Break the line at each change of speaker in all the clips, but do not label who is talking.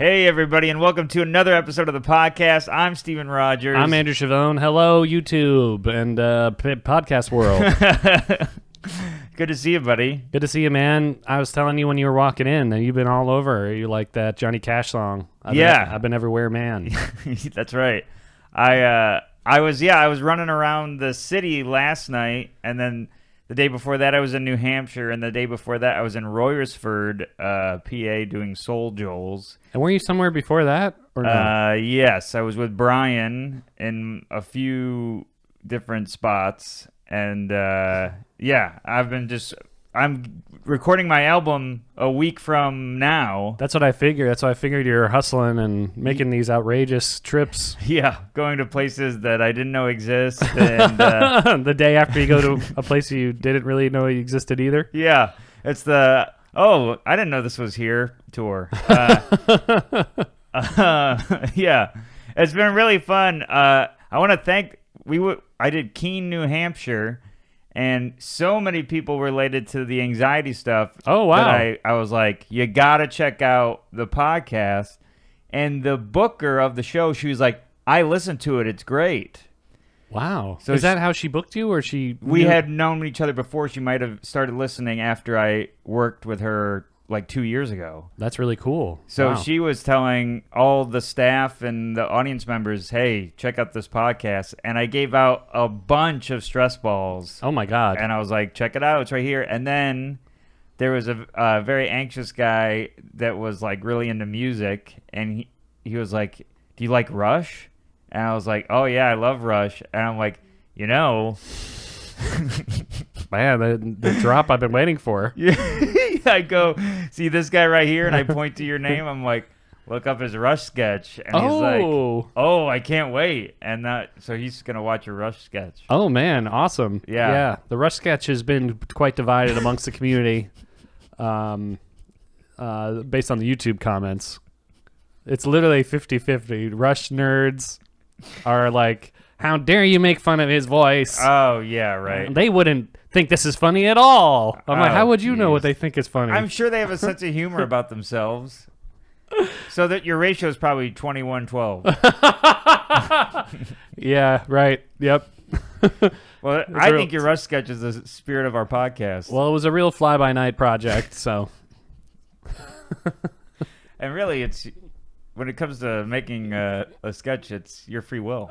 Hey, everybody, and welcome to another episode of the podcast. I'm Steven Rogers.
I'm Andrew Chavone. Hello, YouTube and podcast world.
Good to see you, buddy.
Good to see you, man. I was telling you when you were walking in that you've been all over. You like that Johnny Cash song. I've been everywhere, man.
That's right. I was running around the city last night, and then the day before that I was in New Hampshire, and the day before that I was in Royersford, PA, doing Soul Joels.
And were you somewhere before that? Or no?
Yes, I was with Brian in a few different spots, and I'm recording my album a week from now.
That's what I figured. That's why I figured you're hustling and making these outrageous trips.
Yeah, going to places that I didn't know exist. And
the day after you go to a place you didn't really know existed either.
Yeah, it's the I didn't know this was here tour. Yeah, it's been really fun. I want to thank I did Keene, New Hampshire. And so many people related to the anxiety stuff.
Oh, wow.
That I was like, you got to check out the podcast. And the booker of the show, she was like, I listened to it. It's great.
Wow. So is that how she booked you, or she?
We had known each other before. She might have started listening after I worked with her like 2 years ago.
That's really cool.
So
wow.
She was telling all the staff and the audience members, hey, check out this podcast. And I gave out a bunch of stress balls.
Oh, my God.
And I was like, check it out. It's right here. And then there was a very anxious guy that was like really into music. And he was like, do you like Rush? And I was like, oh, yeah, I love Rush. And I'm like,
Man, the drop I've been waiting for.
Yeah. I go, see this guy right here, and I point to your name. I'm like, look up his Rush sketch. And he's like, oh, I can't wait. And so he's going to watch a Rush sketch.
Oh, man, awesome. Yeah. The Rush sketch has been quite divided amongst the community based on the YouTube comments. It's literally 50-50. Rush nerds are like, how dare you make fun of his voice?
Oh, yeah, right.
They wouldn't think this is funny at all. I'm like, how would you know what they think is funny?
I'm sure they have a sense of humor about themselves. So that your ratio is probably 21-12.
Yeah, right. Yep.
Well, I think your Rush sketch is the spirit of our podcast.
Well, it was a real fly-by-night project, so.
And really, it's when it comes to making a sketch, it's your free will.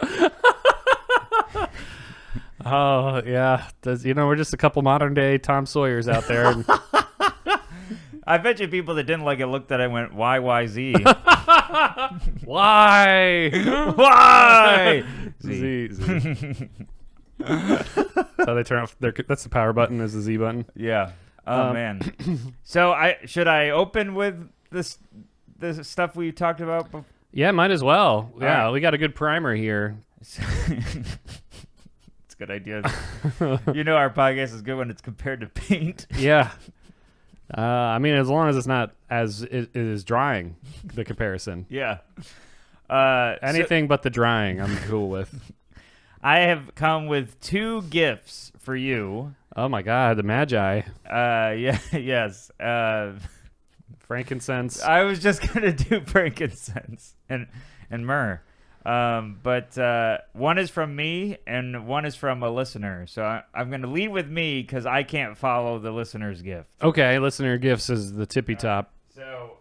Oh, yeah. We're just a couple modern-day Tom Sawyers out there. And
I bet you people that didn't like it looked at it and went, YYZ.
Why?
Why?
Z. So they turn off that's the power button, is the Z button.
Yeah. Oh, man. So should I open with this stuff we talked about before?
Yeah, might as well. Yeah,
right.
We got a good primer here.
It's a good idea. Our podcast is good when it's compared to paint.
Yeah. I mean, as long as it's not as it is drying, the comparison.
Yeah.
Anything but the drying, I'm cool with.
I have come with 2 gifts for you.
Oh my God, the Magi.
Yeah, yes.
Frankincense.
I was just gonna do frankincense and myrrh. But one is from me and one is from a listener. So I'm going to lead with me because I can't follow the listener's gift.
Okay, listener gifts is the tippy top.
So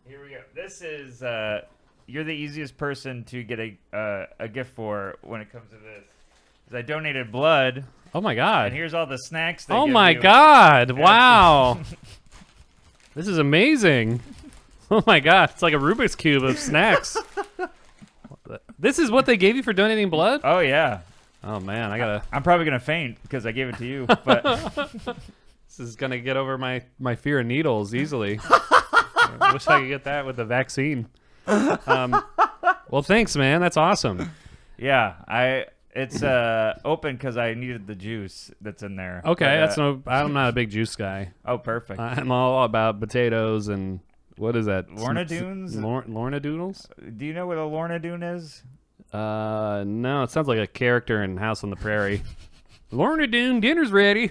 here we go. This is you're the easiest person to get a gift for when it comes to this. 'Cause I donated blood.
Oh my God!
And here's all the snacks.
Oh my God! Wow! This is amazing. Oh my God! It's like a Rubik's Cube of snacks. This is what they gave you for donating blood?
Oh, yeah.
Oh, man,
I'm probably going to faint because I gave it to you. But
this is going to get over my fear of needles easily. I wish I could get that with the vaccine. Well, thanks, man. That's awesome.
Yeah, it's open because I needed the juice that's in there.
Okay, but, I'm not a big juice guy.
Oh, perfect.
I'm all about potatoes and... What is that?
Lorna Doones?
Lorna Doodles?
Do you know what a Lorna Doone is?
No. It sounds like a character in House on the Prairie. Lorna Doone, dinner's ready.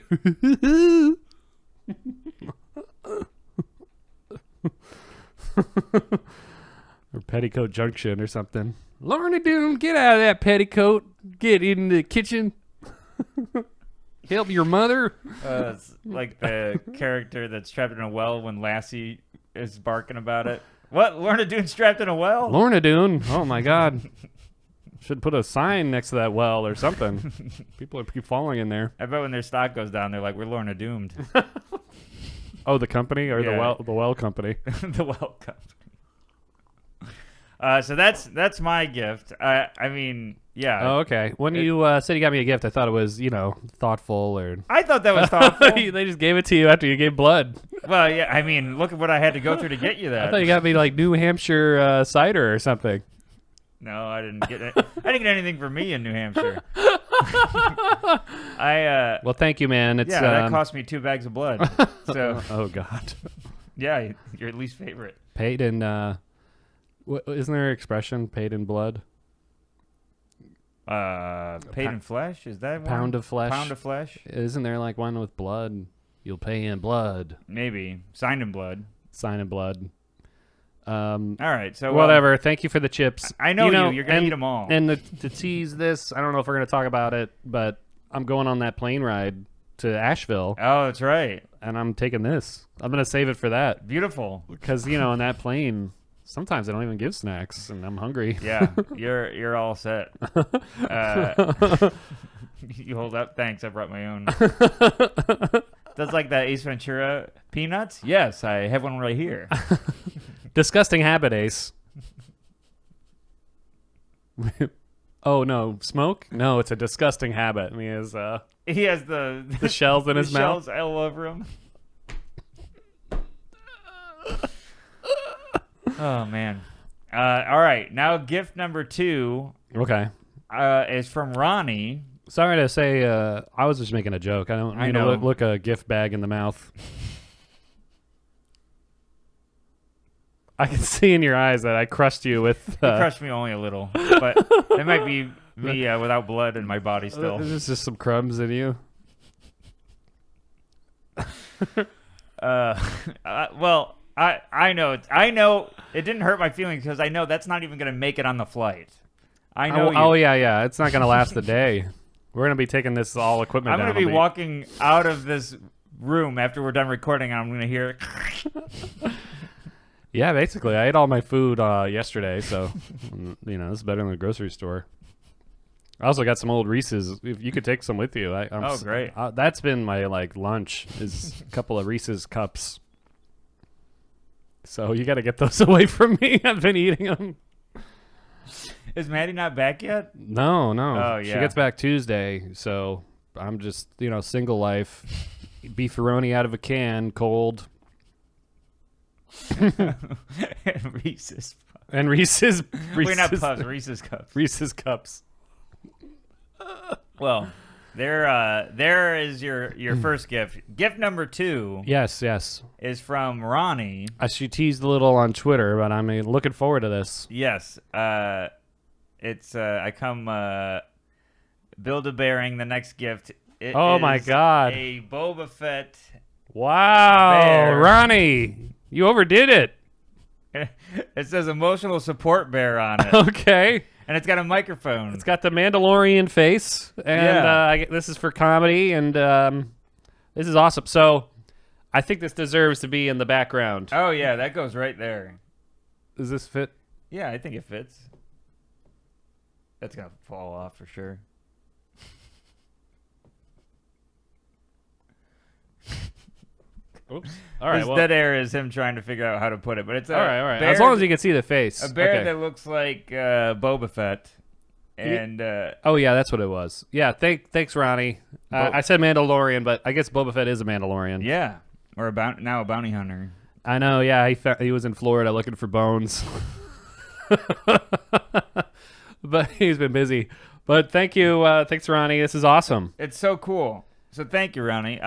Or Petticoat Junction or something. Lorna Doone, get out of that petticoat. Get in the kitchen. Help your mother.
It's like the character that's trapped in a well when Lassie is barking about it. What? Lorna Doone's trapped in a well?
Lorna Doone. Oh, my God. Should put a sign next to that well or something. People keep falling in there.
I bet when their stock goes down, they're like, we're Lorna doomed.
Oh, the company or
Yeah.
the well company?
The well company. So that's my gift. I mean, yeah.
Oh, okay. When you said you got me a gift, I thought it was, thoughtful or...
I thought that was thoughtful.
They just gave it to you after you gave blood.
Well, yeah. I mean, look at what I had to go through to get you that.
I thought you got me like New Hampshire cider or something.
No, I didn't get it. I didn't get anything for me in New Hampshire.
Well, thank you, man. It's
that cost me 2 bags of blood. So
oh God.
yeah, your least favorite.
Paid in isn't there an expression paid in blood?
Paid in flesh, is that one?
Pound of flesh.
Pound of flesh.
Isn't there like one with blood? You'll pay in blood.
Maybe signed in blood.
Sign in blood.
All right, so
whatever. Thank you for the chips.
I know you're gonna eat them all.
And to tease this, I don't know if we're gonna talk about it, but I'm going on that plane ride to Asheville.
Oh, that's right.
And I'm taking this. I'm gonna save it for that
Beautiful.
because in that plane, sometimes they don't even give snacks, and I'm hungry.
Yeah, you're all set. You hold up. Thanks, I brought my own. That's like that Ace Ventura peanuts. Yes, I have one right here.
Disgusting habit, Ace. Oh no, smoke? No, it's a disgusting habit. I mean,
He has the
shells in his mouth.
Shells all over him. Oh man. All right, now gift number 2.
Okay.
Is from Ronnie.
Sorry to say, I was just making a joke. I don't mean
know.
to look a gift bag in the mouth. I can see in your eyes that I crushed you with...
You crushed me only a little, but it might be me without blood in my body still.
There's just some crumbs in you.
Well, I know it didn't hurt my feelings because I know that's not even going to make it on the flight. I know.
Oh yeah. It's not going to last the day. We're going to be taking this all equipment
I'm
down.
going to be walking out of this room after we're done recording, and I'm going to hear...
Yeah, basically. I ate all my food yesterday, so, this is better than the grocery store. I also got some old Reese's. If you could take some with you.
Great.
That's been my, lunch, is a couple of Reese's cups. So you got to get those away from me. I've been eating them.
Is Maddie not back yet?
No.
Oh, yeah.
She gets back Tuesday, so I'm just, single life. Beefaroni out of a can, cold.
And Reese's.
And Reese's.
We're not puffs. Reese's cups.
Reese's cups.
Well, there is your first gift. Gift number 2.
Yes.
Is from Ronnie.
She teased a little on Twitter, but I'm looking forward to this.
Yes. It's I come Build-A-Bearing the next gift. It
my
is
God.
A Boba Fett.
Wow,
bear.
Ronnie, you overdid it.
It says emotional support bear on it.
Okay.
And it's got a microphone.
It's got the Mandalorian face, and this is for comedy, and this is awesome. So I think this deserves to be in the background.
Oh, yeah, that goes right there.
Does this fit?
Yeah, I think it fits. That's going to fall off for sure.
Oops. All right.
This dead air is him trying to figure out how to put it, but it's
all right.
Bear,
As long as you can see the face.
a bear
Okay.
that looks like Boba Fett, and
Oh yeah, that's what it was. Yeah. Thanks, Ronnie. I said Mandalorian, but I guess Boba Fett is a Mandalorian.
yeah, or now a bounty hunter.
I know. Yeah, he was in Florida looking for bones, but he's been busy. But thank you, thanks, Ronnie. This is awesome.
It's so cool. So thank you, Ronnie.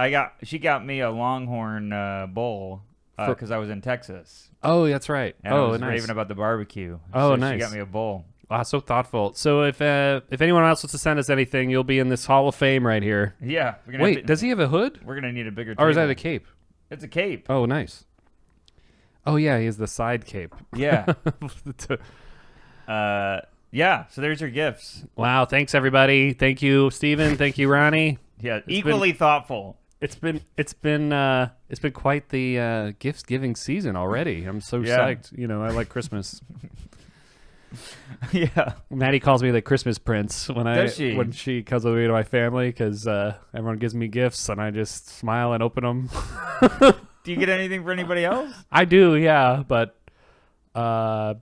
She got me a Longhorn bowl because I was in Texas.
Oh, that's right.
And I was raving about the barbecue.
Oh,
so
nice.
She got me a bowl.
Wow, so thoughtful. So if anyone else wants to send us anything, you'll be in this Hall of Fame right here.
Yeah.
Wait, does he have a hood?
We're gonna need a bigger.
Or is
table.
that a cape?
It's a cape.
Oh, nice. Oh yeah, he has the side cape.
Yeah. Yeah. So there's your gifts.
Wow. Thanks everybody. Thank you, Steven. Thank you, Ronnie.
Yeah. Equally thoughtful.
It's been quite the gift giving season already. I'm so psyched. You know, I like Christmas.
Yeah.
Maddie calls me the Christmas Prince when she comes with me to my family because everyone gives me gifts and I just smile and open them.
Do you get anything for anybody else?
I do, yeah, but I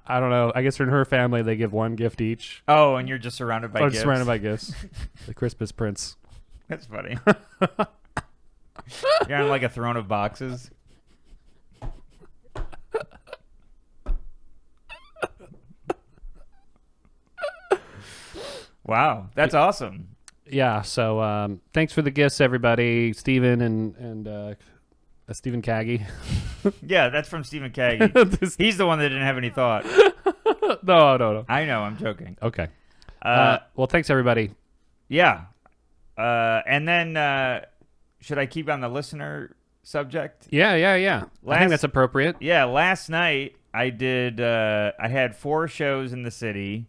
don't know. I guess in her family they give one gift each.
Oh, and you're just surrounded by gifts.
Surrounded by gifts. The Christmas Prince.
That's funny. You're on like a throne of boxes. Wow, that's awesome.
Yeah, so thanks for the gifts, everybody. Steven and Stephen Caggy.
Yeah, that's from Stephen Caggy. He's the one that didn't have any thought.
No.
I know, I'm joking.
Okay. Well, thanks, everybody.
Yeah. And then, should I keep on the listener subject?
Yeah. I think that's appropriate.
Yeah, last night I did, I had 4 shows in the city.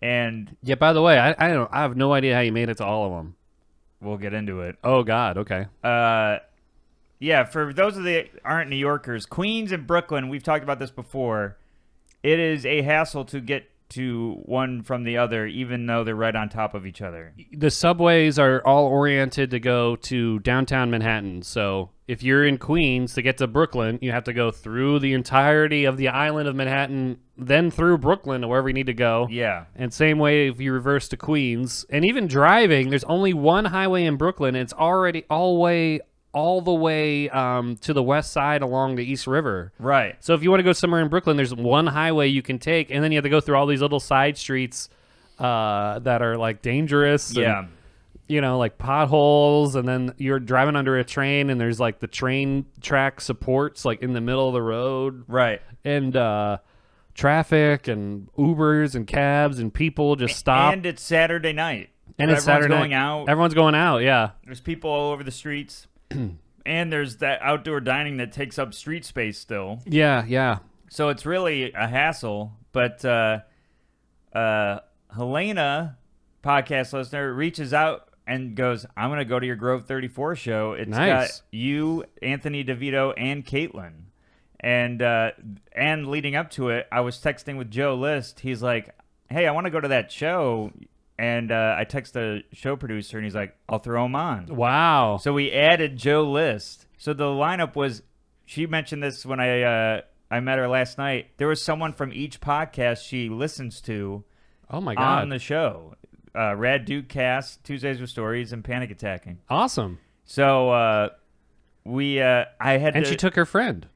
And
yeah, by the way, I have no idea how you made it to all of them.
We'll get into it.
Oh God, okay.
Yeah, for those of the aren't New Yorkers, Queens and Brooklyn, we've talked about this before. It is a hassle to get to one from the other, even though they're right on top of each other.
The subways are all oriented to go to downtown Manhattan. So if you're in Queens to get to Brooklyn, you have to go through the entirety of the island of Manhattan, then through Brooklyn to wherever you need to go.
Yeah.
And same way if you reverse to Queens. And even driving, there's only one highway in Brooklyn, and it's already all the way to the west side along the East River.
Right.
So if you want to go somewhere in Brooklyn, there's one highway you can take, and then you have to go through all these little side streets that are like dangerous.
Yeah.
And, you know, like potholes, and then you're driving under a train, and there's like the train track supports like in the middle of the road.
Right.
And traffic and Ubers and cabs and people just stop.
And it's Saturday night.
And it's Saturday
going out.
Everyone's going out, yeah.
There's people all over the streets. And there's that outdoor dining that takes up street space still.
Yeah.
So it's really a hassle. But Helena, podcast listener, reaches out and goes, I'm going to go to your Grove 34 show. It's got you, Anthony DeVito, and Caitlin. And leading up to it, I was texting with Joe List. He's like, hey, I want to go to that show. And I text the show producer, and he's like, I'll throw him on.
Wow.
So we added Joe List. So the lineup was, she mentioned this when I met her last night. There was someone from each podcast she listens to on the show. Rad Duke Cast, Tuesdays with Stories, and Panic Attacking.
Awesome.
So I had
And she took her friend.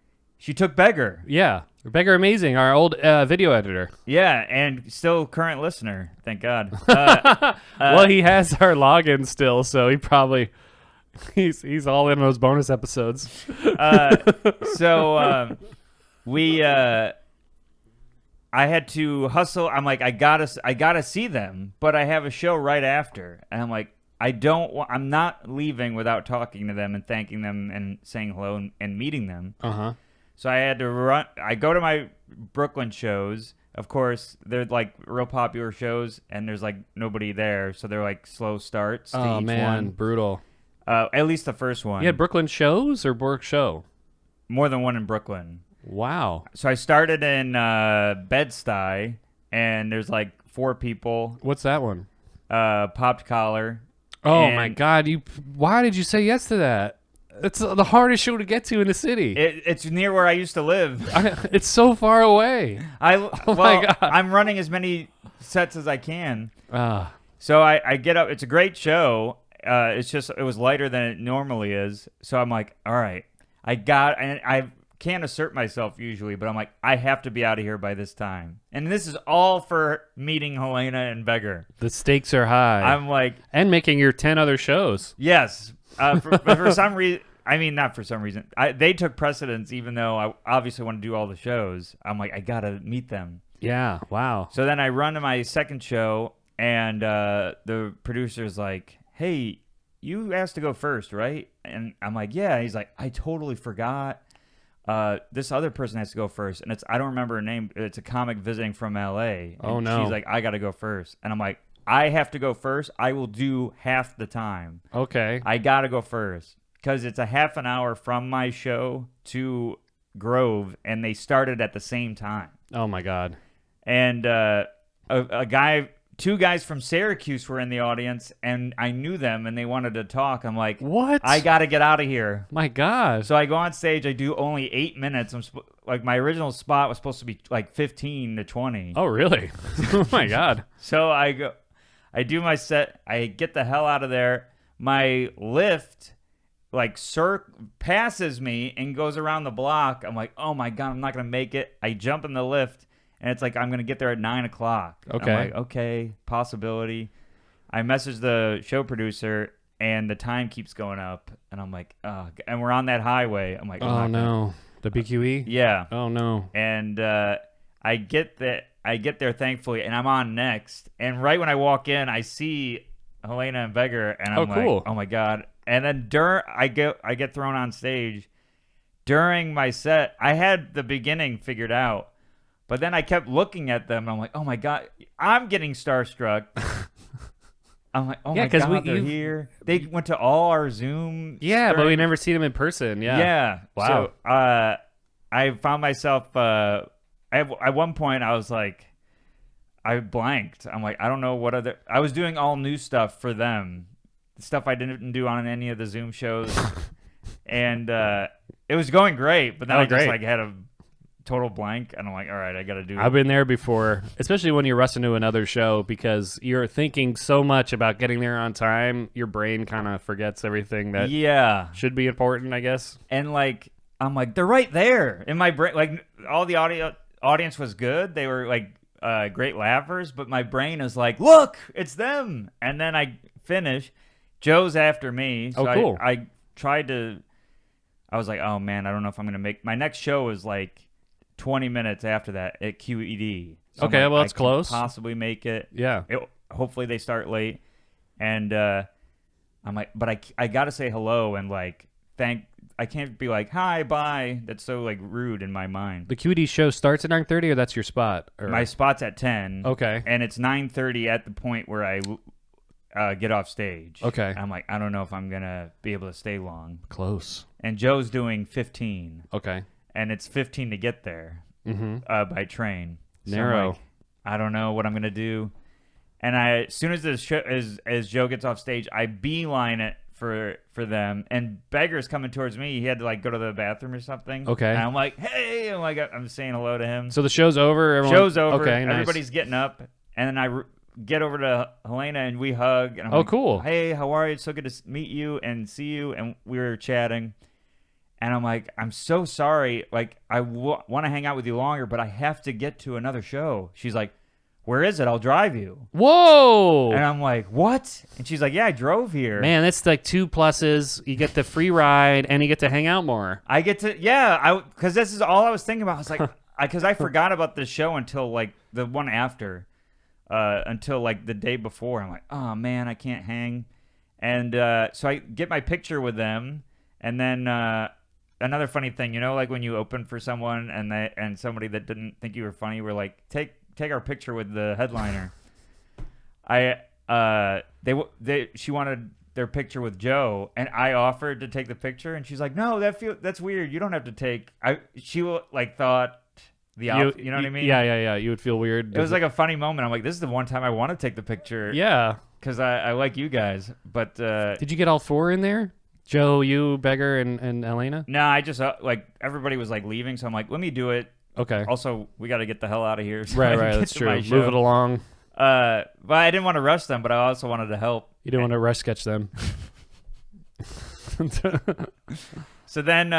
She took Beggar.
Yeah. Beggar Amazing, our old video editor.
Yeah, and still current listener. Thank God.
Well, he has our login still, so he probably he's all in those bonus episodes.
I had to hustle. I'm like, I gotta see them, but I have a show right after, and I'm like, I'm not leaving without talking to them and thanking them and saying hello and meeting them. So I had to run. I go to my Brooklyn shows. Of course, they're like real popular shows, and there's like nobody there, so they're like slow starts to each one.
Brutal.
At least the first one.
You had Brooklyn shows or Bork show?
More than one in Brooklyn.
Wow.
So I started in Bed-Stuy, and there's like 4 people.
What's that one?
Popped Collar.
Oh my God! Why did you say yes to that? It's the hardest show to get to in the city.
It's near where I used to live.
It's so far away.
My God. I'm running as many sets as I can. So I get up. It's a great show. It was lighter than it normally is. So I'm like, all right, and I can't assert myself usually, but I'm like, I have to be out of here by this time. And this is all for meeting Helena and Beggar.
The stakes are high.
I'm like,
and making your 10 other shows.
Yes. But for some reason, I mean, not for some reason. They took precedence, even though I obviously want to do all the shows. I'm like, I got to meet them.
Yeah, wow.
So then I run to my second show, and the producer's like, hey, you asked to go first, right? And I'm like, yeah. He's like, I totally forgot. this other person has to go first. And I don't remember her name. It's a comic visiting from LA.
Oh, no.
She's like, I got to go first. And I'm like, I have to go first. I will do half the time.
Okay.
I got to go first because it's a half an hour from my show to Grove, and they started at the same time.
Oh, my God.
And two guys from Syracuse were in the audience, and I knew them, and they wanted to talk. I'm like,
what?
I got to get out of here.
My God.
So I go on stage. I do only 8 minutes. Like my original spot was supposed to be like 15 to 20.
Oh, really? Oh, my God.
So I do my set. I get the hell out of there. My lift passes me and goes around the block. I'm like, oh my God, I'm not going to make it. I jump in the lift. And it's like, I'm going to get there at 9 o'clock.
Okay.
I'm like, okay, possibility. I message the show producer, and the time keeps going up. And I'm like, oh. And we're on that highway. I'm like,
oh, no. The BQE?
Yeah.
Oh, no.
And I get there, thankfully, and I'm on next. And right when I walk in, I see Helena and Beggar, and I'm
cool.
like, oh, my God. And then I get thrown on stage. During my set, I had the beginning figured out. But then I kept looking at them, and I'm like, oh, my God. I'm getting starstruck. I'm like, oh, my God, they're here. They went to all our Zoom.
Yeah, but we never seen them in person. Yeah.
Yeah.
Wow.
So I found myself at one point, I was like, I blanked. I'm like, I don't know what other. I was doing all new stuff for them, stuff I didn't do on any of the Zoom shows. And it was going great, but then I just had a total blank, and I'm like, all right, I gotta do it.
I've been there before, especially when you're rushing to another show because you're thinking so much about getting there on time, your brain kind of forgets everything that should be important, I guess.
And like, I'm like, they're right there in my brain. Like, all the audience was good. They were like great laughers, but my brain is like, look, it's them. And then I finish. Joe's after me. So
cool.
I was like, oh man, I don't know if I'm gonna make my next show is like 20 minutes after that at QED. So
okay,
like,
well, it's close.
Possibly make it.
Yeah.
Hopefully they start late. And I'm like, but I got to say hello and like I can't be like, hi, bye. That's so like rude in my mind.
The QED show starts at 9:30 or that's your spot? Or?
My spot's at 10.
Okay.
And it's 9:30 at the point where I get off stage.
Okay.
I'm like, I don't know if I'm going to be able to stay long.
Close.
And Joe's doing 15.
Okay.
And it's 15 to get there by train. So
Narrow.
like, I don't know what I'm gonna do. And as soon as as Joe gets off stage, I beeline it for them. And Beggar's coming towards me. He had to like go to the bathroom or something.
Okay.
And I'm like, hey, I'm saying hello to him.
So the show's over.
Show's over.
Okay. Nice.
Everybody's getting up, and then I get over to Helena and we hug. And I'm
oh,
like,
cool.
Hey, how are you? It's so good to meet you and see you. And we were chatting. And I'm like, I'm so sorry. Like, I want to hang out with you longer, but I have to get to another show. She's like, where is it? I'll drive you.
Whoa.
And I'm like, what? And she's like, yeah, I drove here.
Man, that's like 2 pluses. You get the free ride, and you get to hang out more.
I get to, because this is all I was thinking about. I was like, because I forgot about the show until like the one after, until like the day before. I'm like, oh, man, I can't hang. And so I get my picture with them, and then... another funny thing, like when you open for someone and somebody that didn't think you were funny were like, take our picture with the headliner. She wanted their picture with Joe, and I offered to take the picture, and she's like, no, that's weird. You don't have to take. She like thought the outfit, you know what I mean?
Yeah. You would feel weird.
It was like a funny moment. I'm like, this is the one time I want to take the picture.
Yeah,
because I like you guys. But
did you get all 4 in there? Joe, you, Beggar, and Elena?
No, I just, like, everybody was, like, leaving, so I'm like, let me do it.
Okay.
Also, we got to get the hell out of here. So
right, that's true. Move it along.
But I didn't want to rush them, but I also wanted to help.
You didn't want to rush sketch them.
So then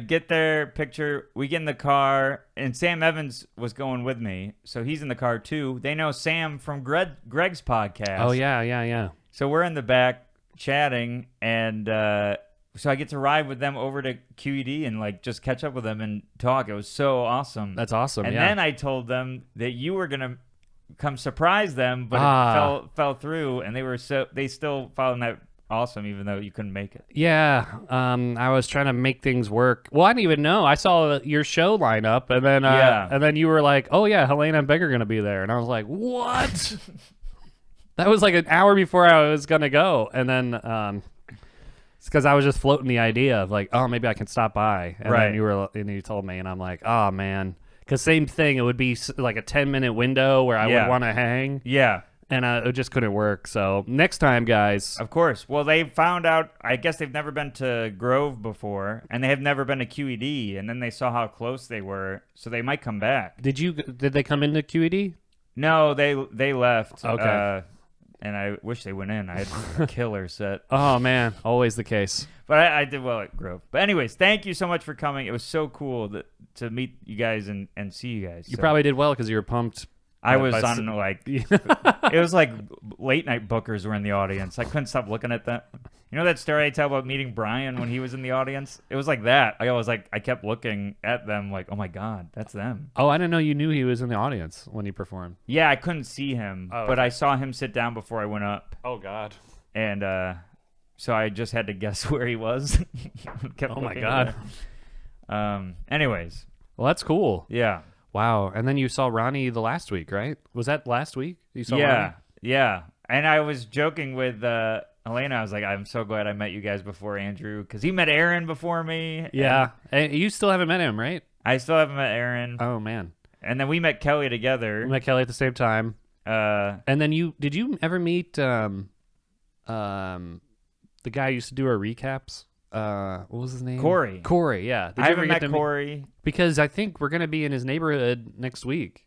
get their picture. We get in the car, and Sam Evans was going with me, so he's in the car, too. They know Sam from Greg's podcast.
Oh, yeah.
So we're in the back chatting, and so I get to ride with them over to QED and like just catch up with them and talk. It was so awesome.
That's awesome.
And then I told them that you were gonna come surprise them, but it fell through, and they still following that awesome, even though you couldn't make it.
Yeah, I was trying to make things work. Well, I didn't even know. I saw your show line up, and then and then you were like, "Oh yeah, Helena and Beck are gonna be there," and I was like, "What?" That was like an hour before I was gonna go, and then it's because I was just floating the idea of like, "Oh, maybe I can stop by," and then you told me, and I'm like, "Oh man," because same thing. It would be like a 10-minute window where I would want to hang.
Yeah.
And it just couldn't work. So next time, guys.
Of course. Well, they found out, I guess they've never been to Grove before, and they have never been to QED, and then they saw how close they were, so they might come back.
Did they come into QED?
No, they left.
Okay.
And I wish they went in. I had a killer set.
Oh, man. Always the case.
But I did well at Grove. But anyways, thank you so much for coming. It was so cool to meet you guys and see you guys.
You probably did well because you were pumped.
I was on like, it was like late night bookers were in the audience. I couldn't stop looking at that. You know that story I tell about meeting Brian when he was in the audience? It was like that. I kept looking at them like, oh my God, that's them.
Oh, I didn't know you knew he was in the audience when he performed.
Yeah, I couldn't see him, but I saw him sit down before I went up.
Oh God.
And so I just had to guess where he was.
Oh my God.
Anyways.
Well, that's cool.
Yeah.
Wow. And then you saw Ronnie the last week, right? Was that last week? You saw Ronnie?
Yeah. And I was joking with Elena. I was like, I'm so glad I met you guys before Andrew, because he met Aaron before me.
Yeah. And you still haven't met him, right?
I still haven't met Aaron.
Oh, man.
And then we met Kelly together.
We met Kelly at the same time. And then did you ever meet the guy who used to do our recaps? What was his name? Corey, yeah.
I haven't met Corey.
Because I think we're going to be in his neighborhood next week.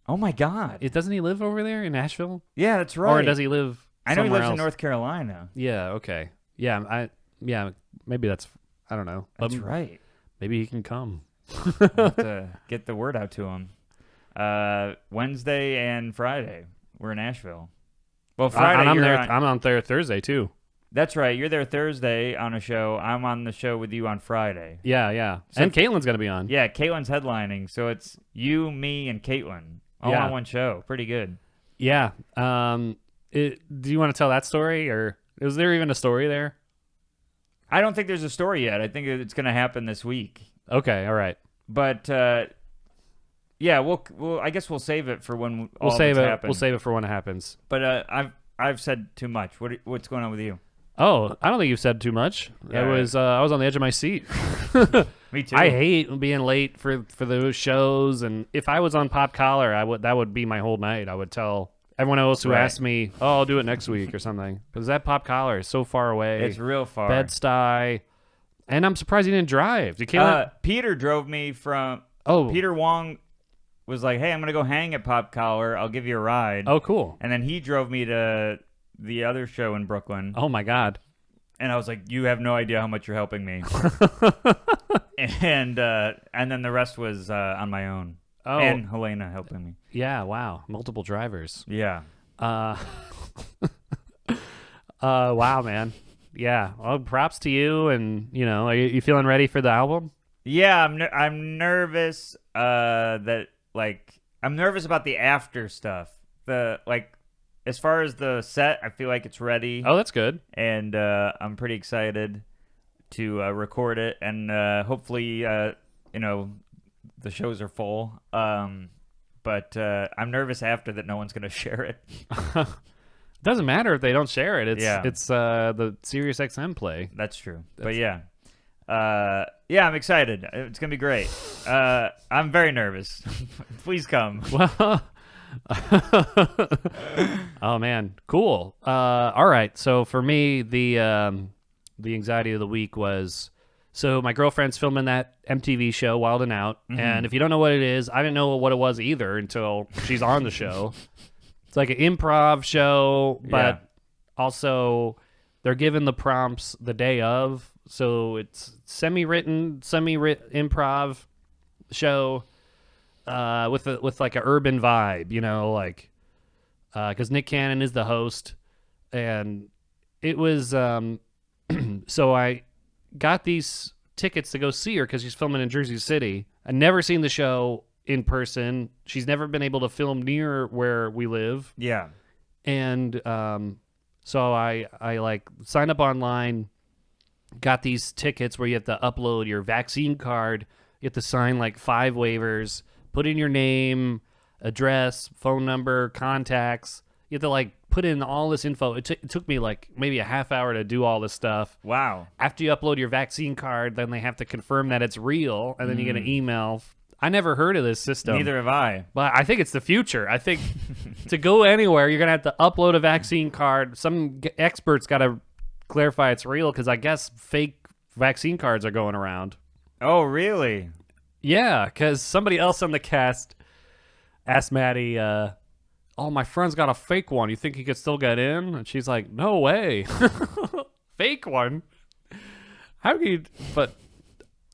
Oh, my God.
Doesn't he live over there in Nashville?
Yeah, that's right.
Or does he live
I know he lives
else?
in North Carolina.
Yeah, okay. Yeah, maybe that's, I don't know.
That's right.
Maybe he can come.
I'll have to get the word out to him. Wednesday and Friday, we're in Nashville. Well, Friday,
I'm on there Thursday, too.
That's right. You're there Thursday on a show. I'm on the show with you on Friday.
Yeah. So, and Caitlin's going to be on.
Yeah, Caitlin's headlining. So it's you, me, and Caitlin all on one show. Pretty good.
Yeah. Do you want to tell that story, or is there even a story there?
I don't think there's a story yet. I think it's going to happen this week.
Okay, all right.
But yeah, we'll I guess we'll save it for when
we'll save it for when it happens.
But I've said too much. What's going on with you?
Oh, I don't think you've said too much.
Yeah,
I was on the edge of my seat.
Me too.
I hate being late for those shows, and if I was on Pop Collar, that would be my whole night. I would tell everyone else who asked me, "Oh, I'll do it next week" or something, because that Pop Collar is so far away.
It's real far.
Bed-Stuy, and I'm surprised he didn't drive.
Peter drove me from.
Oh,
Peter Wong was like, "Hey, I'm gonna go hang at Pop Collar. I'll give you a ride."
Oh, cool.
And then he drove me to the other show in Brooklyn.
Oh my God.
And I was like, you have no idea how much you're helping me. and then the rest was on my own. Oh. And Helena helping me.
Yeah, wow. Multiple drivers.
Yeah.
Wow, man. Yeah. Well, props to you. And, are you feeling ready for the album?
Yeah, I'm nervous that, I'm nervous about the after stuff. As far as the set, I feel like it's ready.
Oh, that's good.
And I'm pretty excited to record it. And hopefully, the shows are full. But I'm nervous after that no one's going to share it.
It doesn't matter if they don't share it. It's the Sirius XM play.
That's true. But yeah. I'm excited. It's going to be great. I'm very nervous. Please come.
Well... Oh man, cool. All right, so for me, the anxiety of the week was, so my girlfriend's filming that MTV show Wild and Out, and if you don't know what it is, I didn't know what it was either until she's on the show. It's like an improv show, but also they're given the prompts the day of, so it's semi-written improv show. With like an urban vibe, because Nick Cannon is the host, and it was so I got these tickets to go see her because she's filming in Jersey City. I'd never seen the show in person. She's never been able to film near where we live.
Yeah,
and So I like signed up online, got these tickets where you have to upload your vaccine card. You have to sign like 5 waivers, put in your name, address, phone number, contacts. You have to like put in all this info. It took me like maybe a half hour to do all this stuff.
Wow.
After you upload your vaccine card, then they have to confirm that it's real, and then you get an email. I never heard of this system.
Neither have I.
But I think it's the future. I think to go anywhere, you're going to have to upload a vaccine card. Some experts got to clarify it's real because I guess fake vaccine cards are going around.
Oh, really?
Yeah, because somebody else on the cast asked Maddie, oh, my friend's got a fake one. You think he could still get in? And she's like, no way. Fake one? How can you... But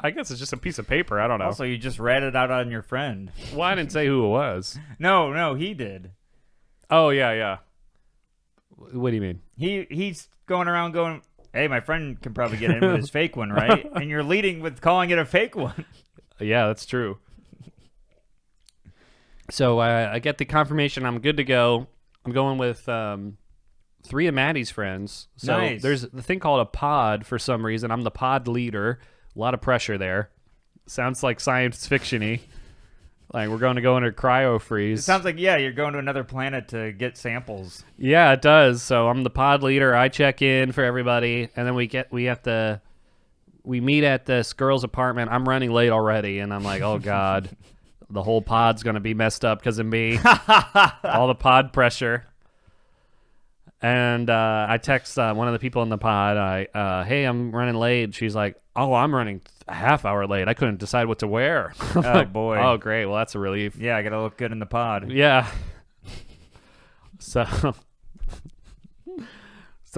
I guess it's just a piece of paper. I don't know.
Also, you just ratted out on your friend.
Well, I didn't say who it was.
No, he did.
Oh, yeah. What do you mean?
He's going around going, hey, my friend can probably get in with his fake one, right? And you're leading with calling it a fake one.
Yeah, that's true. So I get the confirmation I'm good to go. I'm going with 3 of Maddie's friends. So
nice.
There's the thing called a pod for some reason. I'm the pod leader. A lot of pressure there. Sounds like science fiction-y. Like we're going to go into cryo freeze.
It sounds like, yeah, you're going to another planet to get samples.
Yeah, it does. So I'm the pod leader. I check in for everybody, and then we meet at this girl's apartment. I'm running late already, and I'm like, oh God, the whole pod's going to be messed up because of me. All the pod pressure. And I text one of the people in the pod, hey, I'm running late. She's like, oh, I'm running a half hour late. I couldn't decide what to wear.
Oh, boy.
Oh, great. Well, that's a relief.
Yeah, I got to look good in the pod.
Yeah. So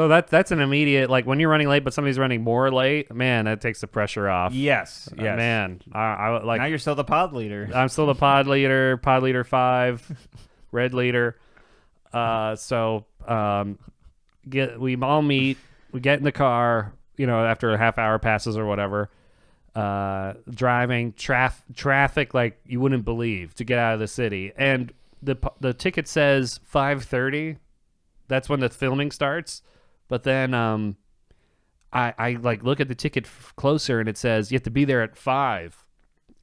that's an immediate, like when you're running late, but somebody's running more late, man, that takes the pressure off.
Yes.
Man, I like.
Now you're still the pod leader.
I'm still the pod leader 5, red leader. We all meet, we get in the car, after a half hour passes or whatever, driving traffic like you wouldn't believe to get out of the city. And the ticket says 5:30. That's when the filming starts. But then I like look at the ticket closer and it says you have to be there at 5.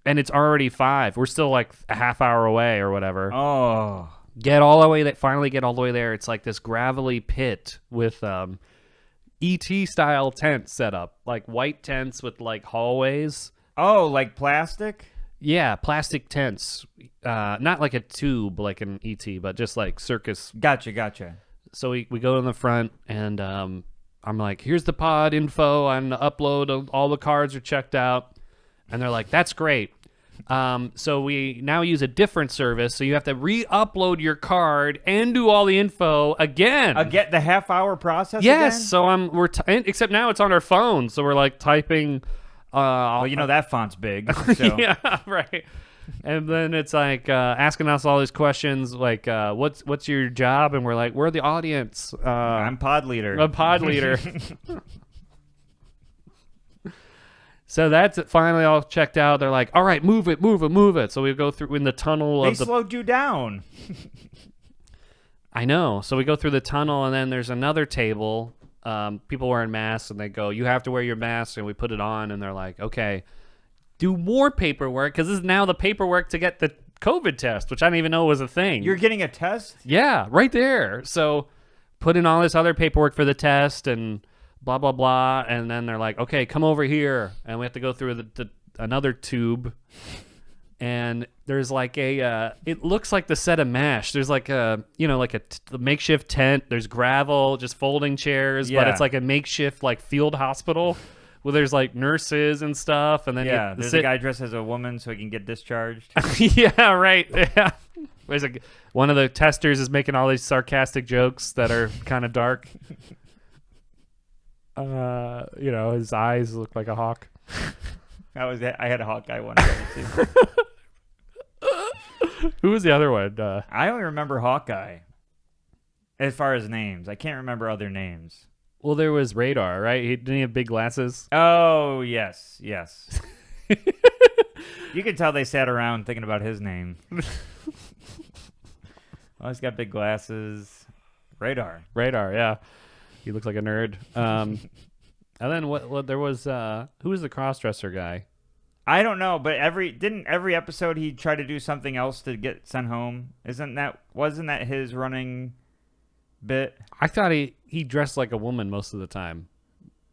And it's already 5. We're still like a half hour away or whatever.
Oh.
Finally get all the way there. It's like this gravelly pit with ET style tents set up, like white tents with like hallways.
Oh, like plastic?
Yeah, plastic tents. Not like a tube like an ET, but just like circus.
Gotcha.
So we go in the front and I'm like, here's the pod info and the upload. All the cards are checked out. And they're like, that's great. So we now use a different service, so you have to re-upload your card and do all the info again.
Get the half-hour process.
Yes.
Again?
So except now it's on our phone, so we're like typing.
Well, that font's big. So.
Yeah, right. And then it's like asking us all these questions, like what's your job? And we're like, we're the audience.
I'm pod leader.
I'm pod leader. So that's finally all checked out. They're like, all right, move it. So we go through in the tunnel.
They slowed you down.
I know. So we go through the tunnel, and then there's another table. People wearing masks, and they go, you have to wear your mask. And we put it on, and they're like, okay, do more paperwork, because this is now the paperwork to get the COVID test, which I didn't even know was a thing.
You're getting a test?
Yeah, right there. So put in all this other paperwork for the test, and blah, blah, blah. And then they're like, okay, come over here. And we have to go through another tube. And there's like it looks like the set of MASH. There's like a makeshift tent. There's gravel, just folding chairs. Yeah. But it's like a makeshift like field hospital where there's like nurses and stuff. And then
there's a guy dressed as a woman so he can get discharged.
Yeah, right. Yeah. One of the testers is making all these sarcastic jokes that are kind of dark. His eyes look like a hawk.
I had a Hawkeye one too.
Who was the other one?
I only remember Hawkeye. As far as names, I can't remember other names.
Well, there was Radar, right? Didn't he have big glasses?
Oh, yes. You could tell they sat around thinking about his name. Oh, he's got big glasses. Radar,
yeah. He looks like a nerd. And then what there was who was the crossdresser guy?
I don't know, but didn't every episode he try to do something else to get sent home? Wasn't that his running bit?
I thought he dressed like a woman most of the time.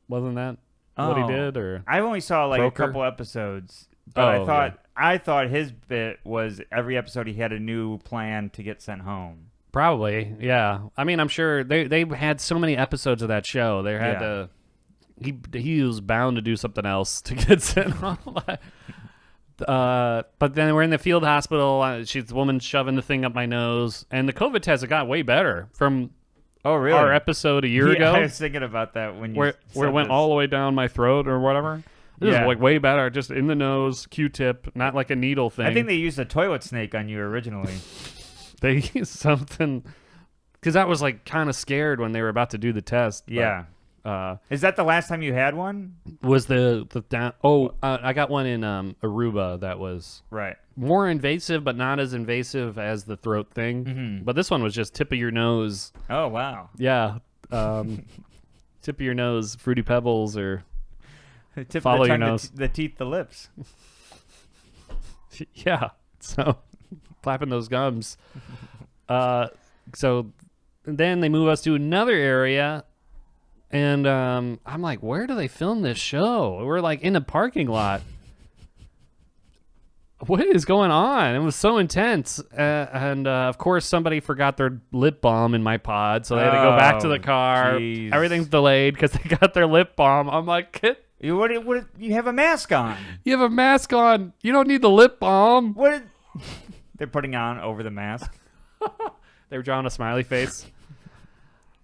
Wasn't that what he did? Or
I only saw like
Broker?
a couple episodes, but
Oh,
I thought his bit was every episode he had a new plan to get sent home.
Probably, yeah. I mean, I'm sure they had so many episodes of that show. They had to. He was bound to do something else to get sent home. But then we're in the field hospital. She's the woman shoving the thing up my nose, and the COVID test got way better from
really?
Our episode a year ago.
I was thinking about that when you
where it went all the way down my throat or whatever. This is like way better, just in the nose, Q-tip, not like a needle thing.
I think they used a toilet snake on you originally.
They used something because I was like kind of scared when they were about to do the test.
Yeah. Is that the last time you had one?
Was the down? Oh, I got one in Aruba that was
right
more invasive, but not as invasive as the throat thing.
Mm-hmm.
But this one was just tip of your nose.
Oh wow!
Yeah, tip of your nose, Fruity Pebbles, or
tip
follow
the
your
tongue,
nose,
the teeth, the lips.
Yeah, so flapping those gums. So then they move us to another area. And I'm like, where do they film this show? We're like in a parking lot. What is going on? It was so intense. And of course, somebody forgot their lip balm in my pod. So they had to go back to the car.
Geez.
Everything's delayed because they got their lip balm. I'm like,
You have a mask on.
You have a mask on. You don't need the lip balm.
They're putting on over the mask.
They were drawing a smiley face.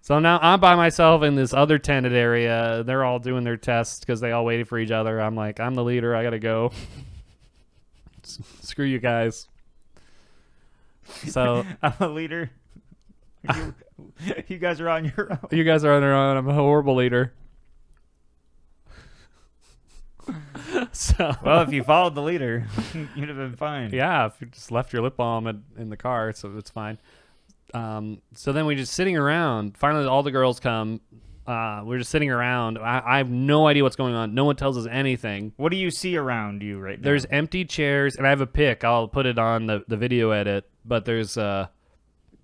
So now I'm by myself in this other tented area. They're all doing their tests because they all waited for each other. I'm like, I'm the leader. I got to go. Screw you guys. So
I'm a leader. You guys are on your own.
You guys are on your own. I'm a horrible leader. So
Well, if you followed the leader, you'd have been fine.
Yeah, if you just left your lip balm in the car, so it's fine. So then we're just sitting around. Finally, all the girls come. We're just sitting around. I have no idea what's going on. No one tells us anything.
What do you see around you right now?
There's empty chairs, and I have a pic. I'll put it on the video edit. But there's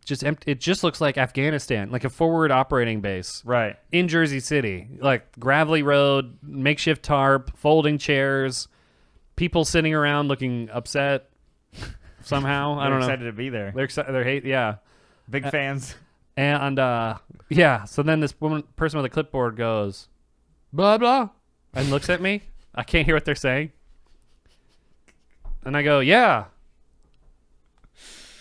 just empty. It just looks like Afghanistan, like a forward operating base.
Right.
In Jersey City. Like gravelly road, makeshift tarp, folding chairs, people sitting around looking upset somehow. I don't know.
They're excited to be there.
They're excited. Yeah.
Big fans.
And yeah, so then this person with a clipboard goes, blah, blah, and looks at me. I can't hear what they're saying. And I go, yeah.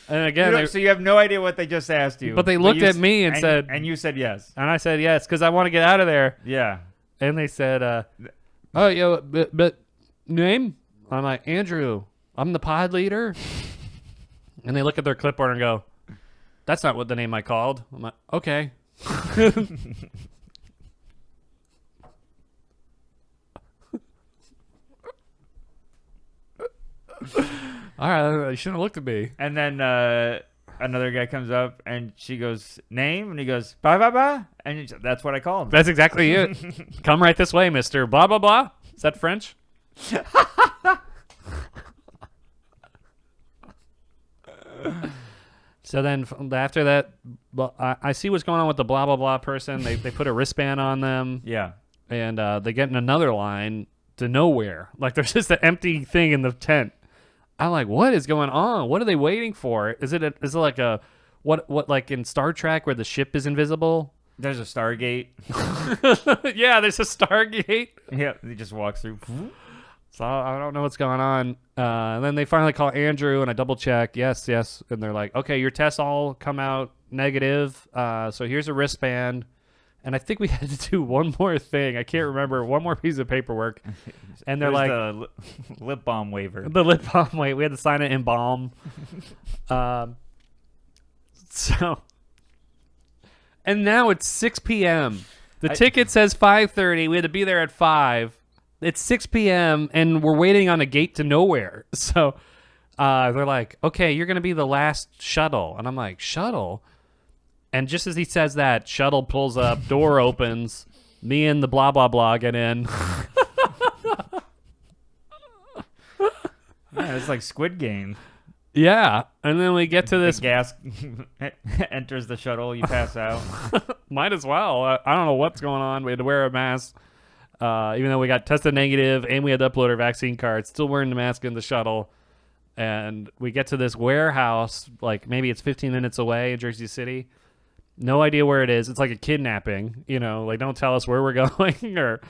And again,
so you have no idea what they just asked you.
But they looked at me and said,
and you said yes.
And I said yes, because I want to get out of there.
Yeah.
And they said, oh, yeah, but name? I'm like, Andrew, I'm the pod leader. And they look at their clipboard and go, that's not what the name I called. I'm like, okay. All right, you shouldn't have looked at me.
And then another guy comes up and she goes, name? And he goes, blah, blah, blah. And that's what I called.
That's exactly it. Come right this way, mister. Blah, blah, blah. Is that French? So then after that, I see what's going on with the blah, blah, blah person. They put a wristband on them.
Yeah.
And they get in another line to nowhere. Like there's just an empty thing in the tent. I'm like, what is going on? What are they waiting for? Is it like a what like in Star Trek where the ship is invisible?
There's a Stargate.
Yeah, there's a Stargate.
Yeah, he just walks through.
So I don't know what's going on. And then they finally call Andrew, and I double check. Yes. And they're like, okay, your tests all come out negative. So here's a wristband. And I think we had to do one more thing. I can't remember. One more piece of paperwork. And they're like,
the lip balm waiver.
The lip balm waiver. We had to sign it in balm. So, and now it's 6 p.m. The ticket says 5:30. We had to be there at 5. It's 6 p.m. and we're waiting on a gate to nowhere. So they're like, okay, you're going to be the last shuttle. And I'm like, shuttle? And just as he says that, shuttle pulls up, door opens, me and the blah blah blah get in.
Yeah, it's like Squid Game.
Yeah, and then we get to this.
The gas enters the shuttle, you pass out.
Might as well. I don't know what's going on. We had to wear a mask, even though we got tested negative and we had to upload our vaccine card. Still wearing the mask in the shuttle, and we get to this warehouse. Like maybe it's 15 minutes away in Jersey City. No idea where it is. It's like a kidnapping. Like don't tell us where we're going,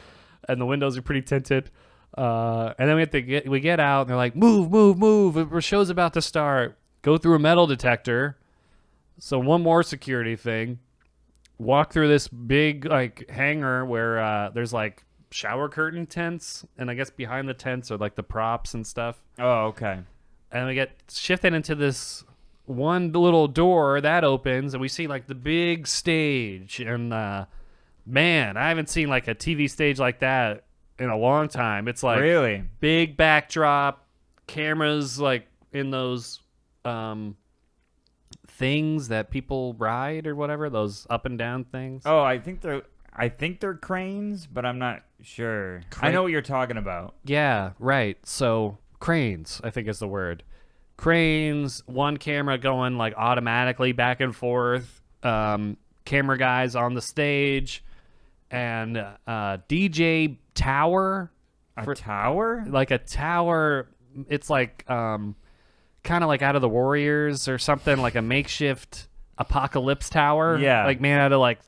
and the windows are pretty tinted. And then we get out, and they're like, move. The show's about to start. Go through a metal detector. So one more security thing. Walk through this big like hangar where there's like shower curtain tents, and I guess behind the tents are like the props and stuff.
Oh, okay.
And we get shifted into this one little door that opens, and we see like the big stage. And man, I haven't seen like a TV stage like that in a long time. It's like
really
big backdrop, cameras like in those things that people ride or whatever, those up and down things.
Oh, I think they're cranes, but I'm not sure. I know what you're talking about.
Yeah, right. So cranes, I think is the word. Cranes, one camera going like automatically back and forth. Camera guys on the stage, and DJ tower.
A tower?
Like a tower. It's like kind of like out of the Warriors or something, like a makeshift apocalypse tower.
Yeah.
Like made out of like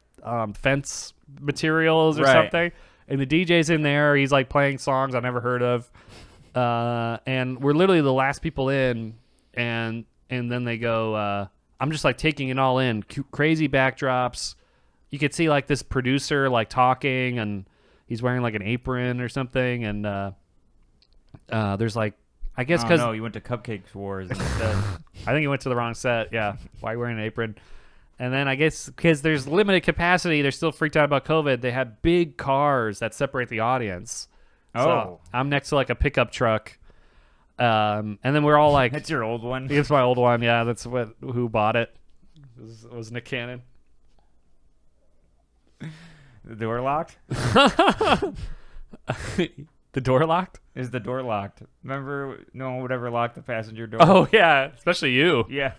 fence materials or
Right.
something. And the DJ's in there. He's like playing songs I never heard of. And we're literally the last people in. And then they go, I'm just like taking it all in. Crazy backdrops. You could see like this producer like talking, and he's wearing like an apron or something. And there's like, I guess because
no, you went to Cupcakes Wars instead.
I think he went to the wrong set. Yeah. Why wearing an apron? And then I guess because there's limited capacity, they're still freaked out about COVID. They had big cars that separate the audience.
Oh.
So I'm next to like a pickup truck. And then we're all like,
That's your old one?
it's my old one. Yeah. That's who bought it. It was Nick Cannon.
The door locked?
The door locked?
Is the door locked? Remember, no one would ever lock the passenger door.
Oh yeah. Especially you.
Yeah.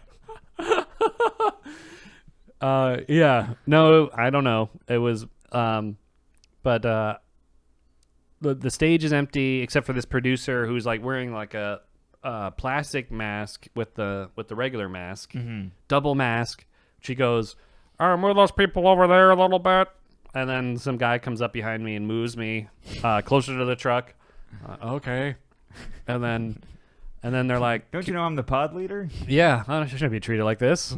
Yeah. No, I don't know. It was, but the stage is empty except for this producer who's like wearing like a plastic mask with the regular mask, double mask. She goes, move those people over there a little bit. And then some guy comes up behind me and moves me closer to the truck. Okay. And then they're like,
Don't you know I'm the pod leader?
yeah, I shouldn't be treated like this.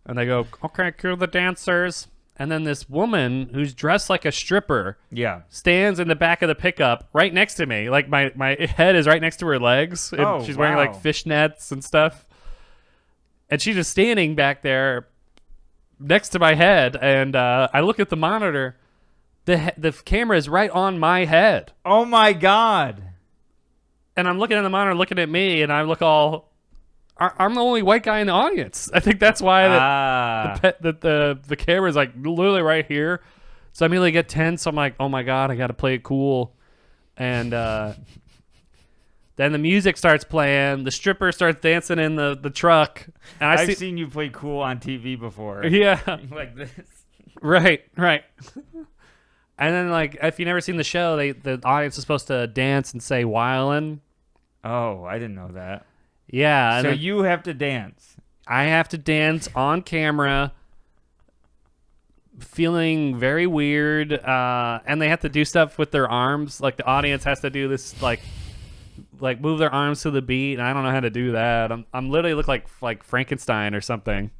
And they go, okay, cue the dancers. And then this woman who's dressed like a stripper
Yeah.
stands in the back of the pickup right next to me. Like my head is right next to her legs. And
Oh,
she's wearing
wow.
like fishnets and stuff. And she's just standing back there next to my head. And I look at the monitor. The camera is right on my head.
Oh my God.
And I'm looking at the monitor, looking at me, and I look all... I'm the only white guy in the audience. I think that's why the camera's like literally right here. So I immediately get tense. I'm like, oh my God, I got to play it cool. And then the music starts playing. The stripper starts dancing in the truck. And
I've seen you play cool on TV before.
Yeah.
Like this.
Right. And then, like, if you've never seen the show, the audience is supposed to dance and say "Wildin'."
Oh, I didn't know that.
Yeah.
So
and
you have to dance.
I have to dance on camera, feeling very weird. And they have to do stuff with their arms. Like, the audience has to do this, like move their arms to the beat. And I don't know how to do that. I'm literally look like Frankenstein or something.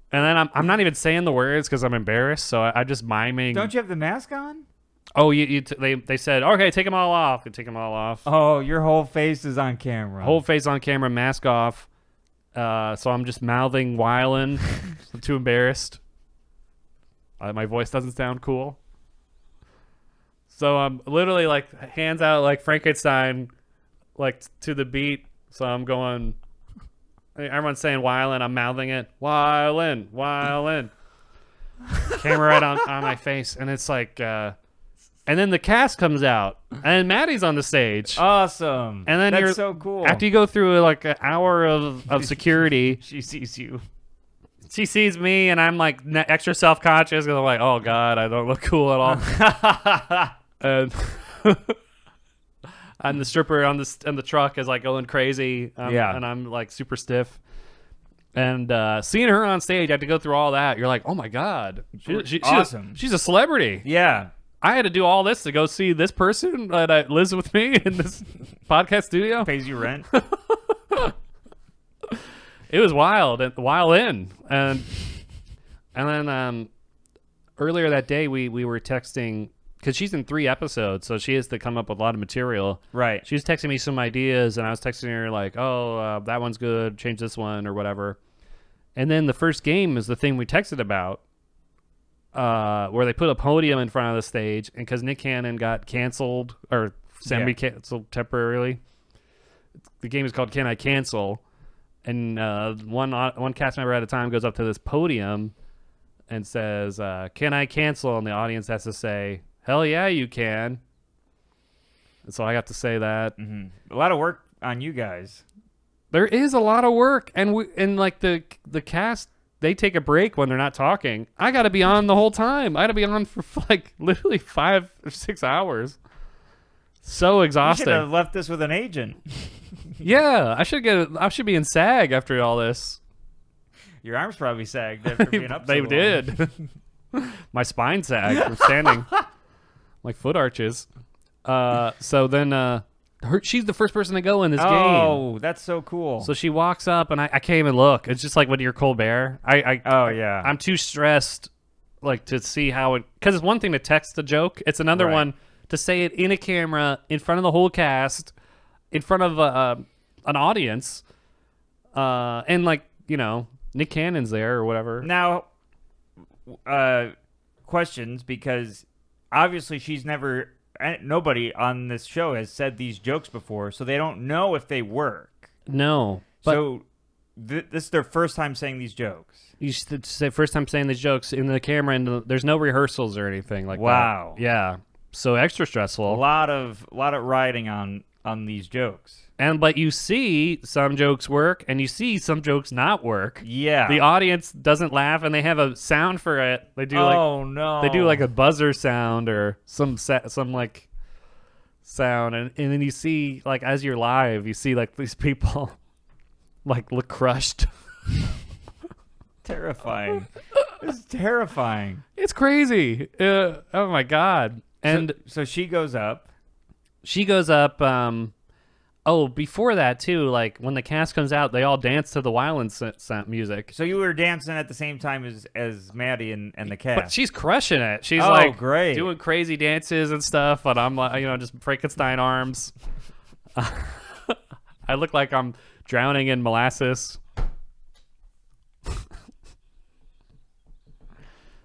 And then I'm not even saying the words because I'm embarrassed, so I'm just miming.
Don't you have the mask on?
Oh, they said, okay, take them all off. You take them all off.
Oh, your whole face is on camera.
Whole face on camera, mask off. So I'm just mouthing Wylan. I'm too embarrassed. My voice doesn't sound cool. So I'm literally like hands out like Frankenstein, like to the beat. So I'm going, Everyone's saying Wylan. I'm mouthing it. Wylan, Wylan. Camera right on my face. And it's like, and then the cast comes out. And Maddie's on the stage.
Awesome.
And then
That's so cool.
After you go through like an hour of security.
She sees you.
She sees me, and I'm like extra self-conscious. Because I'm like, oh, God, I don't look cool at all. And... And the stripper on the truck is like going crazy. And I'm like super stiff. And seeing her on stage, I had to go through all that. You're like, oh my God, she's
awesome.
She's a celebrity.
Yeah,
I had to do all this to go see this person that lives with me in this podcast studio.
Pays you rent.
It was wild and Wylan. And then earlier that day we were texting. Because she's in 3 episodes, so she has to come up with a lot of material.
Right.
She was texting me some ideas, and I was texting her like, oh, that one's good, change this one, or whatever. And then the first game is the thing we texted about, where they put a podium in front of the stage, and because Nick Cannon got canceled, or semi-canceled temporarily, the game is called Can I Cancel? And one cast member at a time goes up to this podium and says, can I cancel? And the audience has to say, hell yeah, you can. And so I got to say that.
Mm-hmm. A lot of work on you guys.
There is a lot of work, and like the cast, they take a break when they're not talking. I got to be on the whole time. I got to be on for like literally 5 or 6 hours. So exhausting.
You should have left this with an agent.
Yeah, I should be in SAG after all this.
Your arms probably sagged after being up so
They
long.
did. My spine sagged from standing. Like foot arches. So then she's the first person to go in this game.
Oh, that's so cool.
So she walks up, and I can't even look. It's just like when you're Colbert. I'm too stressed like to see how it... Because it's one thing to text a joke. It's another one to say it in a camera, in front of the whole cast, in front of an audience. And like, you know, Nick Cannon's there or whatever.
Now, questions, because... Obviously, nobody on this show has said these jokes before, so they don't know if they work.
No. But
so this is their first time saying these jokes.
You should say first time saying these jokes in the camera, and there's no rehearsals or anything like that.
Wow.
Yeah. So extra stressful.
A lot of riding on these jokes.
But you see some jokes work, and you see some jokes not work.
Yeah.
The audience doesn't laugh, and they have a sound for it. They do
no.
They do like a buzzer sound or some like sound, and then you see like as you're live, you see like these people like look crushed.
Terrifying. It's terrifying.
It's crazy. Oh my God. And
so she goes up.
Oh, before that too, like when the cast comes out, they all dance to the Wylan music.
So you were dancing at the same time as Maddie and the cast.
But she's crushing it. She's
great.
Doing crazy dances and stuff, and I'm like, just Frankenstein arms. I look like I'm drowning in molasses.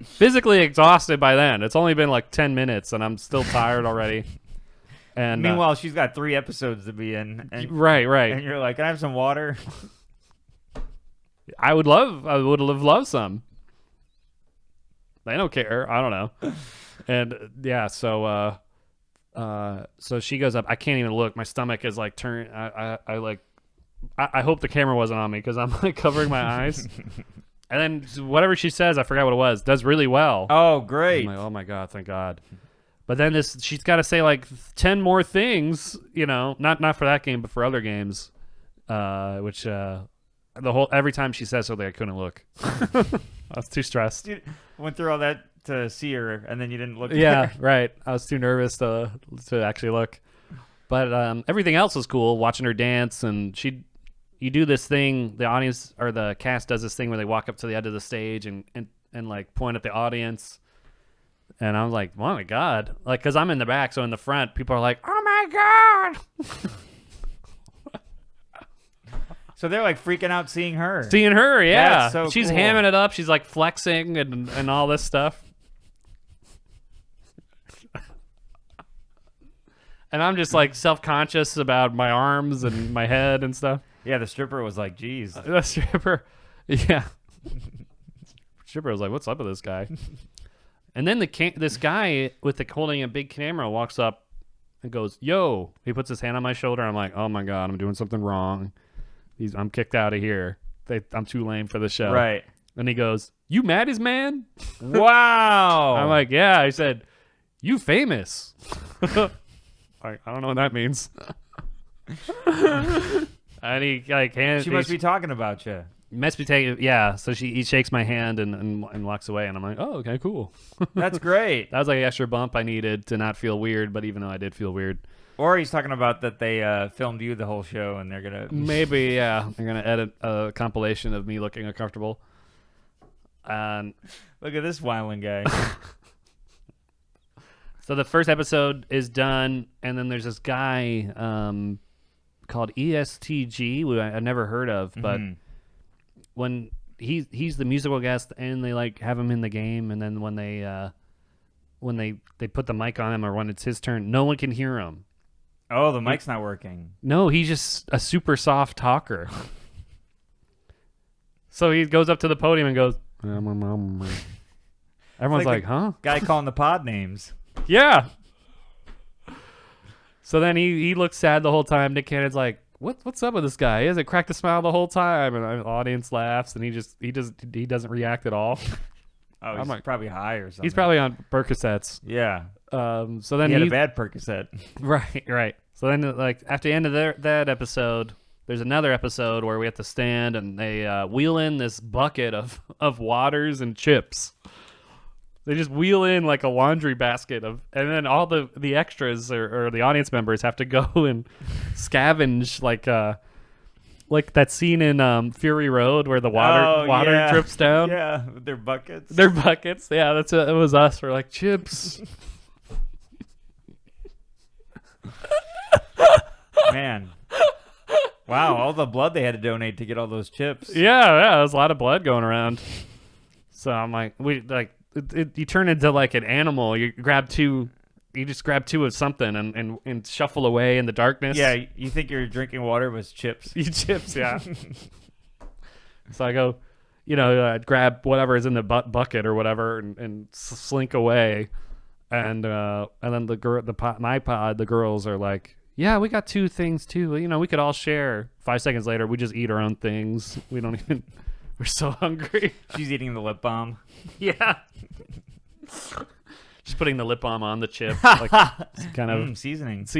Physically exhausted by then. It's only been like 10 minutes, and I'm still tired already. And
meanwhile, she's got 3 episodes to be in. And,
right.
And you're like, can I have some water?
I would have loved some. They don't care. I don't know. And yeah, so she goes up. I can't even look. My stomach is like turned. I hope the camera wasn't on me because I'm like covering my eyes. And then whatever she says, I forgot what it was, does really well.
Oh, great.
I'm like, oh my God, thank God. But then she's got to say like 10 more things, not for that game, but for other games, which every time she says something, I couldn't look. I was too stressed.
You went through all that to see her, and then you didn't look.
Yeah,
at her.
Right. I was too nervous to actually look. But everything else was cool. Watching her dance, and you do this thing. The audience or the cast does this thing where they walk up to the edge of the stage and like point at the audience. And I was like, oh my God. Like, because I'm in the back, so in the front, people are like, oh my God.
So they're like freaking out seeing her.
Seeing her, yeah.
That's so
She's
cool.
hamming it up. She's like flexing and all this stuff. And I'm just like self-conscious about my arms and my head and stuff.
Yeah, the stripper was like, geez.
The stripper, yeah. Stripper was like, what's up with this guy? And then this guy with holding a big camera walks up and goes, yo. He puts his hand on my shoulder. I'm like, oh my God, I'm doing something wrong. I'm kicked out of here. I'm too lame for the show.
Right.
And he goes, you Maddie's man?
Wow.
I'm like, yeah. I said, you famous. I don't know what that means. And he like hands.
She must be talking about you.
Must be taking, yeah. So he shakes my hand and walks away, and I'm like, oh, okay, cool.
That's great.
That was like an extra bump I needed to not feel weird, but even though I did feel weird.
Or he's talking about that they filmed you the whole show, and they're gonna
maybe, yeah, they're gonna edit a compilation of me looking uncomfortable. And
look at this whiling guy.
So the first episode is done, and then there's this guy called ESTG, who I never heard of, but when he's the musical guest, and they like have him in the game, and then when they put the mic on him, or when it's his turn, no one can hear him.
Oh, the mic's not working.
No, he's just a super soft talker. So he goes up to the podium and goes, everyone's like, huh?
Guy calling the pod names.
Yeah. So then he looks sad the whole time. Nick Cannon's like, what's up with this guy? He hasn't cracked a smile the whole time, and the audience laughs, and he doesn't react at all.
Oh, he's like, probably high or something.
He's probably on Percocets.
Yeah.
So then
he had a bad Percocet.
Right. So then, like after the end of that episode, there's another episode where we have to stand, and they wheel in this bucket of waters and chips. They just wheel in like a laundry basket and then all the extras or the audience members have to go and scavenge like that scene in Fury Road where the water drips down.
Yeah, with their buckets.
Yeah, it was us. We're like, chips.
Man. Wow, all the blood they had to donate to get all those chips.
Yeah, there's a lot of blood going around. So I'm like, you turn into like an animal. You just grab two of something and shuffle away in the darkness.
Yeah, you think you're drinking water with chips.
Chips, yeah. So I go, grab whatever is in the bucket or whatever and slink away. And then my pod, the girls are like, yeah, we got two things too. We could all share. 5 seconds later, we just eat our own things. We don't even. We're so hungry.
She's eating the lip balm.
Yeah. Just putting the lip balm on the chip, like kind of
seasoning.
So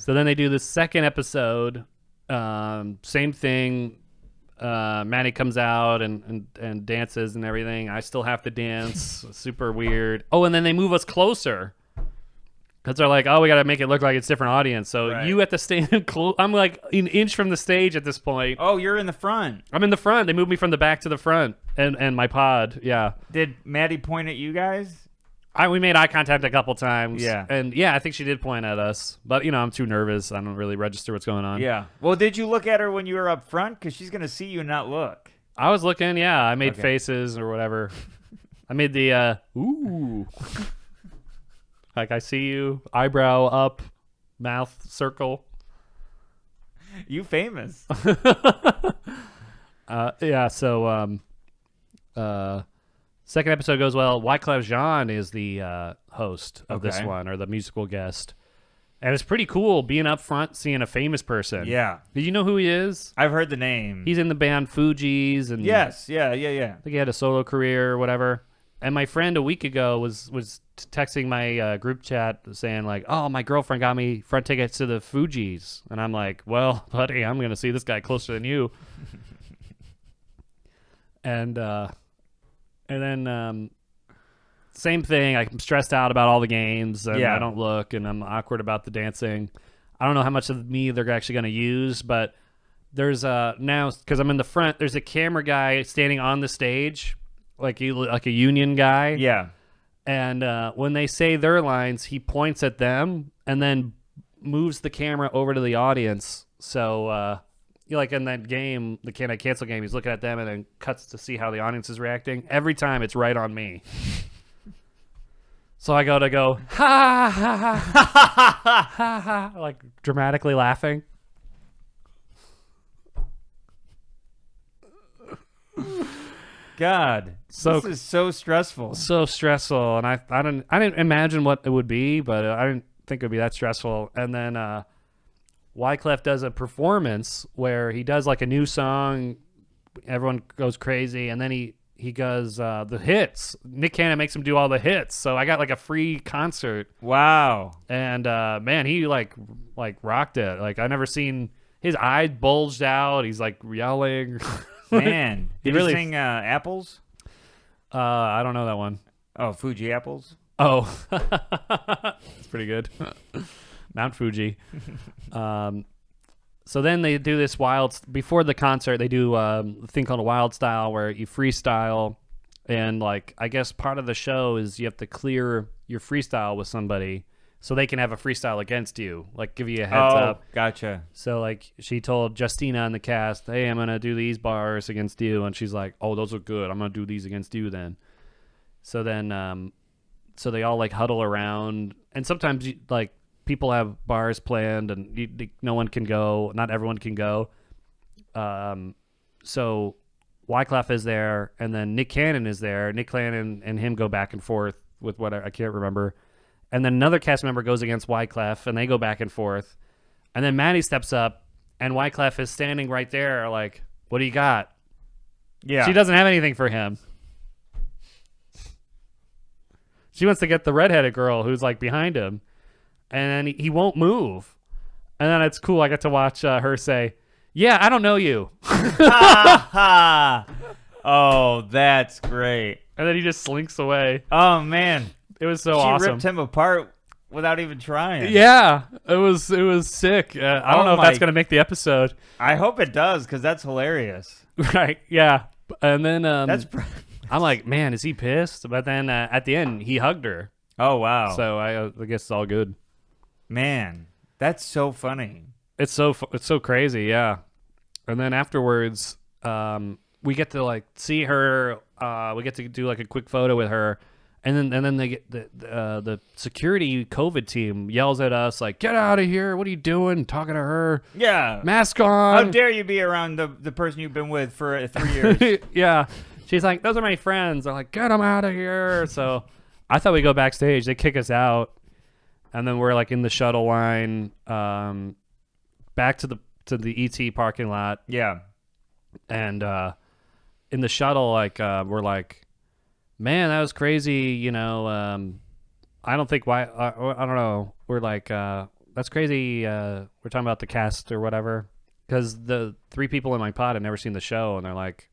then they do the second episode. Same thing. Maddie comes out and dances and everything. I still have to dance. Super weird. Oh, and then they move us closer. Because they're like, oh, we got to make it look like it's a different audience. So
right.
You have to stand close. I'm like an inch from the stage at this point.
Oh, you're in the front.
I'm in the front. They moved me from the back to the front. And my pod, yeah.
Did Maddie point at you guys?
We made eye contact a couple times.
Yeah.
And yeah, I think she did point at us. But, I'm too nervous. I don't really register what's going on.
Yeah. Well, did you look at her when you were up front? Because she's going to see you and not look.
I was looking, yeah. I made faces or whatever. I made the, ooh. Like, I see you, eyebrow up, mouth circle.
You famous.
Yeah, so second episode goes well. Wyclef Jean is the host of this one, or the musical guest. And it's pretty cool being up front, seeing a famous person.
Yeah.
Did you know who he is?
I've heard the name.
He's in the band Fugees. And
yes, yeah.
I think he had a solo career or whatever. And my friend a week ago was texting my group chat saying like, oh, my girlfriend got me front tickets to the Fugees. And I'm like, well, buddy, I'm going to see this guy closer than you. And then same thing. I'm stressed out about all the games. And I don't look, and I'm awkward about the dancing. I don't know how much of me they're actually going to use, but there's now, because I'm in the front, there's a camera guy standing on the stage, like a union guy.
Yeah.
And when they say their lines, he points at them and then moves the camera over to the audience. So, like in that game, the Can I Cancel game, he's looking at them and then cuts to see how the audience is reacting. Every time it's right on me. So I go ha ha ha ha ha, like dramatically laughing.
God,
So
this is so stressful.
so stressful, and I didn't imagine what it would be, but I didn't think it would be that stressful. And then Wyclef does a performance where he does like a new song, everyone goes crazy, and then he does the hits. Nick Cannon makes him do all the hits, so I got like a free concert.
Wow.
And man, he like rocked it. Like I never seen his eyes bulged out. He's like yelling.
Man,
He
did
really-
you sing Apples?
I don't know that one.
Oh, Fuji Apples?
Oh, it's pretty good. Mount Fuji. So then they do this before the concert. They do a thing called a wild style where you freestyle, and like I guess part of the show is you have to clear your freestyle with somebody so they can have a freestyle against you, like give you a heads up.
Gotcha.
So like she told Justina in the cast, "Hey, I'm gonna do these bars against you," and she's like, "Oh, those are good. I'm gonna do these against you then." So then, so they all like huddle around, and sometimes like people have bars planned, and no one can go. Not everyone can go. So Wyclef is there, and then Nick Cannon is there. Nick Cannon and him go back and forth with what I can't remember. And then another cast member goes against Wyclef, and they go back and forth. And then Maddie steps up, and Wyclef is standing right there like, "What do you got?"
Yeah.
She doesn't have anything for him. She wants to get the redheaded girl who's like behind him, and then he won't move. And then it's cool. I get to watch her say, "Yeah, I don't know you."
Oh, that's great.
And then he just slinks away.
Oh, man.
It was so
She
awesome.
ripped him apart without even trying.
Yeah, it was sick. I don't know if that's
my-
gonna make the episode.
I hope it does, because that's hilarious.
Right? Yeah. And then I'm like, man, is he pissed? But then at the end, he hugged her.
Oh, wow.
So I guess it's all good.
Man, that's so funny.
It's so crazy, yeah. And then afterwards, we get to like see her. We get to do like a quick photo with her, and then they get the security COVID team yells at us like, "Get out of here! What are you doing? Talking to her?
Yeah.
Mask
How
on!"
dare you be around the person you've been with for 3 years?
Yeah, she's like, "Those are my friends." They're like, "Get them out of here!" So I thought we go backstage. They kick us out, and then we're like in the shuttle line, back to the ET parking lot.
Yeah.
And in the shuttle, like we're like, "Man, that was crazy." You know, I don't think why. I don't know. We're like, "That's crazy." We're talking about the cast or whatever, because the 3 people in my pod had never seen the show, and they're like,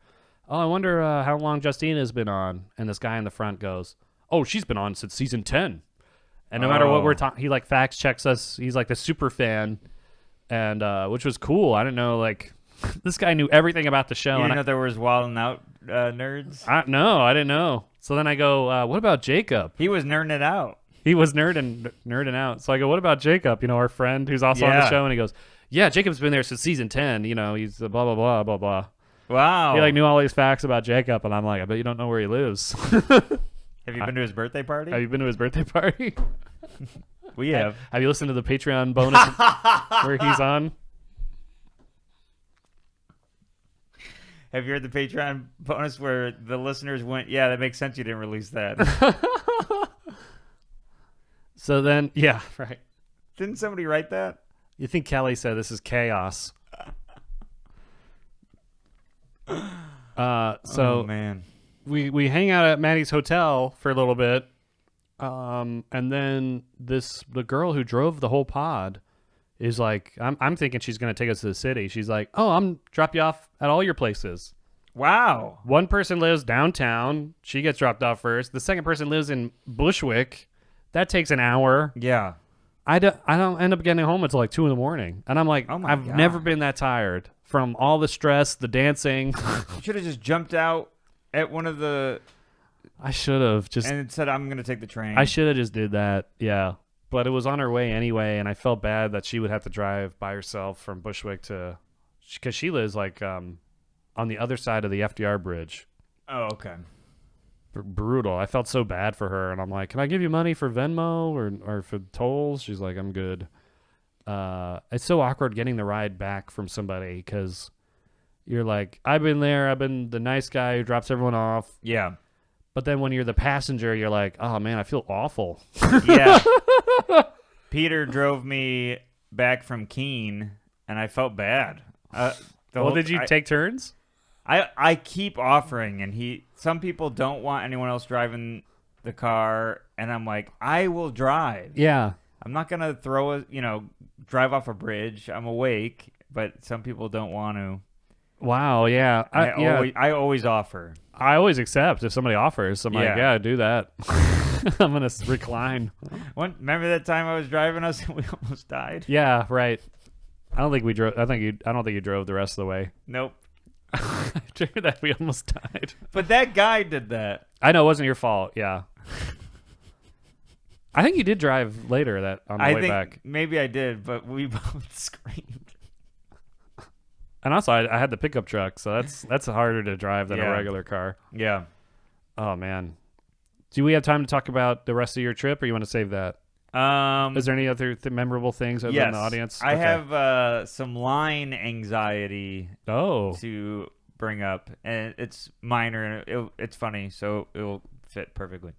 "Oh, I wonder how long Justina's been on." And this guy in the front goes, "Oh, she's been on since season 10." And no matter what we're talking, he like fact checks us. He's like the super fan, and which was cool. I didn't know like. This guy knew everything about the show.
You didn't
and
know there was Wild and Out nerds?
No, I didn't know. So then I go, what about Jacob?
He was nerding it out.
He was nerding out. So I go, what about Jacob? You know, our friend who's also on the
Yeah.
show. And he goes, yeah, Jacob's been there since season 10. You know, he's blah, blah, blah, blah, blah.
Wow.
He like knew all these facts about Jacob. And I'm like, I bet you don't know where he lives.
Have you been to his birthday party?
Have you been to his birthday party?
We have.
Have you listened to the Patreon bonus where he's on?
Have you heard the Patreon bonus where the listeners went, yeah, that makes sense you didn't release that?
So then, yeah, right.
Didn't somebody write that?
You think Kelly said this is chaos.
Oh, man.
we hang out at Maddie's hotel for a little bit, and then the girl who drove the whole pod is like, I'm thinking she's gonna take us to the city. She's like, "Oh, I'm drop you off at all your places."
Wow.
One person lives downtown. She gets dropped off first. The second person lives in Bushwick. That takes an hour.
Yeah.
I don't end up getting home until like 2 a.m. And I'm like,
Oh my
I've
God.
never been that tired from all the stress, the dancing.
You should have just jumped out at one of the
I should have just.
and said, I'm going to take the train.
I should have just did that. Yeah. But it was on her way anyway, and I felt bad that she would have to drive by herself from Bushwick to, because she lives like on the other side of the FDR bridge.
Oh, okay.
brutal. I felt so bad for her, and I'm like, "Can I give you money for Venmo or for tolls?" She's like, "I'm good." It's so awkward getting the ride back from somebody because you're like, "I've been there. I've been the nice guy who drops everyone off."
Yeah.
But then when you're the passenger, you're like, "Oh man, I feel awful."
Yeah. Peter drove me back from Keene, and I felt bad.
Did you take turns?
I keep offering, and some people don't want anyone else driving the car, and I'm like, I will drive.
Yeah.
I'm not gonna drive off a bridge. I'm awake, but some people don't want to.
Wow. Yeah.
I always offer.
I always accept if somebody offers. I'm like, yeah, do that. I'm gonna recline.
Remember that time I was driving us and we almost died?
Yeah. Right. I don't think we drove. I don't think you drove the rest of the way.
Nope.
After that, we almost died.
But that guy did that.
I know it wasn't your fault. Yeah. I think you did drive later on the way back.
Maybe I did, but we both screamed.
And also, I had the pickup truck, so that's harder to drive than a regular car.
Yeah.
Oh man. Do we have time to talk about the rest of your trip, or you want to save that? Is there any other memorable things other than the audience?
I have some line anxiety to bring up, and it's minor, and it's funny, so it'll fit perfectly.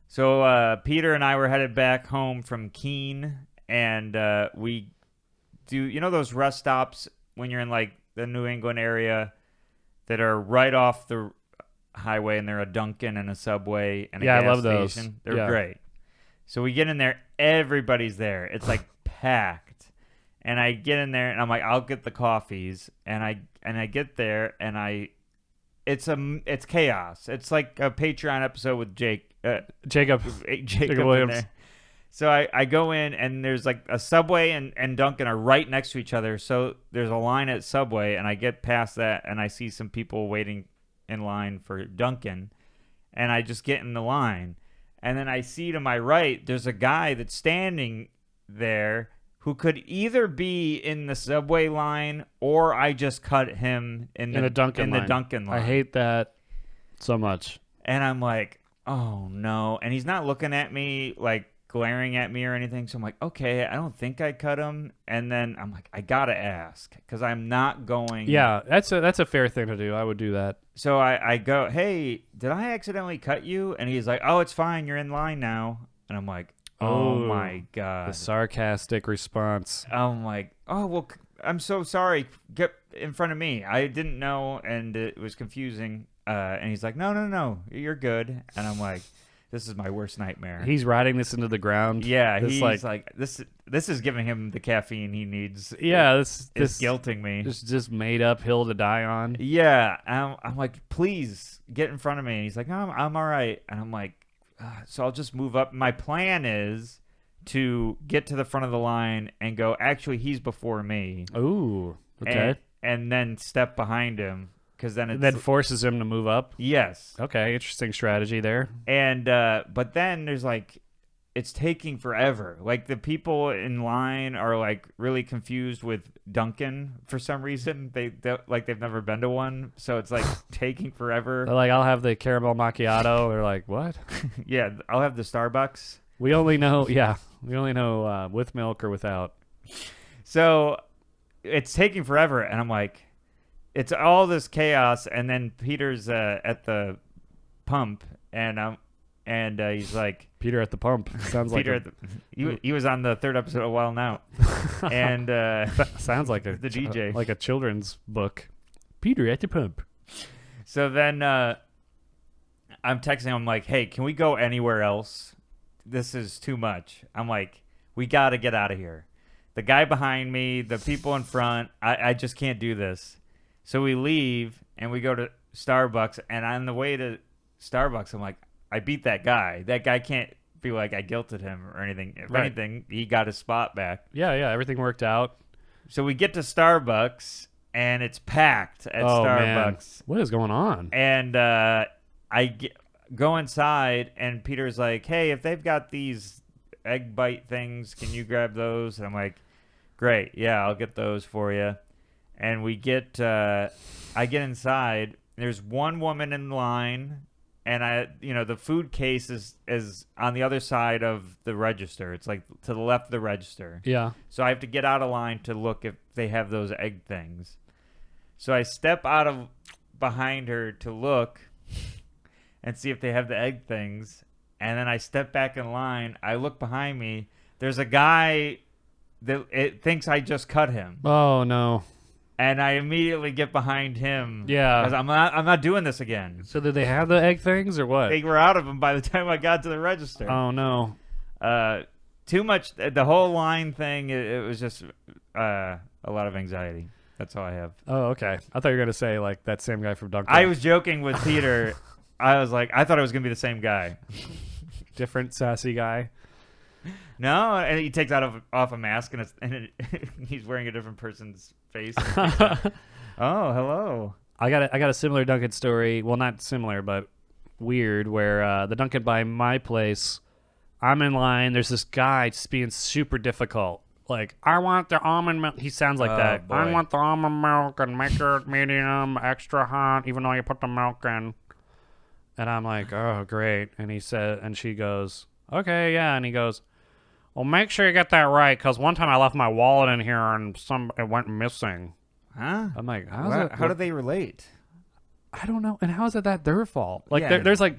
So Peter and I were headed back home from Keene, and we do, those rest stops when you're in like the New England area that are right off the highway, and they're a Dunkin' and a Subway and a gas
I love
station.
those.
They're great. So we get in there, everybody's there. It's like packed. And I get in there and I'm like, I'll get the coffees. And I get there and it's chaos. It's like a Patreon episode with Jacob
Williams.
in there. So I go in and there's like a Subway and Dunkin' are right next to each other. So there's a line at Subway and I get past that and I see some people waiting in line for Dunkin'. And I just get in the line. And then I see to my right, there's a guy that's standing there who could either be in the Subway line or I just cut him in the Dunkin' line.
I hate that so much.
And I'm like, oh no. And he's not looking at me, like glaring at me or anything. So I'm like, okay, I don't think I cut him. And then I'm like, I gotta ask because I'm not going.
Yeah, that's a fair thing to do. I would do that.
So I go, hey, did I accidentally cut you? And he's like, oh, it's fine. You're in line now. And I'm like, oh my God.
The sarcastic response.
I'm like, oh, well, I'm so sorry. Get in front of me. I didn't know, and it was confusing. And he's like, no, you're good. And I'm like, this is my worst nightmare.
He's riding this into the ground.
Yeah, he's like this is giving him the caffeine he needs.
Yeah, this
is guilting me.
This just made up hill to die on.
Yeah, I'm like, please get in front of me. And he's like, no, I'm all right. And I'm like, so I'll just move up. My plan is to get to the front of the line and go, actually, he's before me.
Ooh, okay.
And then step behind him. Because then
that forces him to move up.
Yes.
Okay, interesting strategy there.
And but then there's like, it's taking forever. Like the people in line are like really confused with Dunkin' for some reason. They've never been to one, so it's like taking forever.
They're like, I'll have the caramel macchiato. They're like, what?
Yeah, I'll have the Starbucks.
We only know with milk or without.
So it's taking forever, and I'm like. It's all this chaos, and then Peter's at the pump, and he's like
Peter at the pump. Sounds
Peter like he was on the third episode of Wild Now, and
sounds like
the DJ,
like a children's book. Peter at the pump.
So then I'm texting him like, hey, can we go anywhere else? This is too much. I'm like, we got to get out of here. The guy behind me, the people in front, I just can't do this. So we leave and we go to Starbucks, and on the way to Starbucks, I'm like, I beat that guy. That guy can't be like I guilted him or anything. If anything, he got his spot back.
Yeah, everything worked out.
So we get to Starbucks, and it's packed at Starbucks.
Man. What is going on?
And go inside, and Peter's like, hey, if they've got these egg bite things, can you grab those? And I'm like, great. Yeah, I'll get those for you. And I get inside. There's one woman in line and the food case is on the other side of the register. It's like to the left of the register.
Yeah.
So I have to get out of line to look if they have those egg things. So I step out of behind her to look and see if they have the egg things. And then I step back in line. I look behind me. There's a guy that it thinks I just cut him.
Oh no.
And I immediately get behind him.
Yeah.
Because I'm not doing this again.
So did they have the egg things or what?
They were out of them by the time I got to the register.
Oh no.
Too much. The whole line thing. It was just a lot of anxiety. That's all I have.
Oh, okay. I thought you were gonna say like that same guy from Dunkin'.
I was joking with Peter. I was like, I thought it was gonna be the same guy.
Different sassy guy.
No, and he takes off a mask and he's wearing a different person's face. Oh, hello.
I got a similar Dunkin' story. Well, not similar, but weird. Where the Dunkin' by my place, I'm in line. There's this guy just being super difficult. Like, I want the almond milk. He sounds like that.
Boy.
I want the almond milk and make it medium, extra hot, even though you put the milk in. And I'm like, oh, great. And she goes, okay, yeah. And he goes, well, make sure you get that right, because one time I left my wallet in here and it went missing.
Huh?
I'm like,
How do they relate?
I don't know. And how is it that their fault? Like,
Yeah.
there's like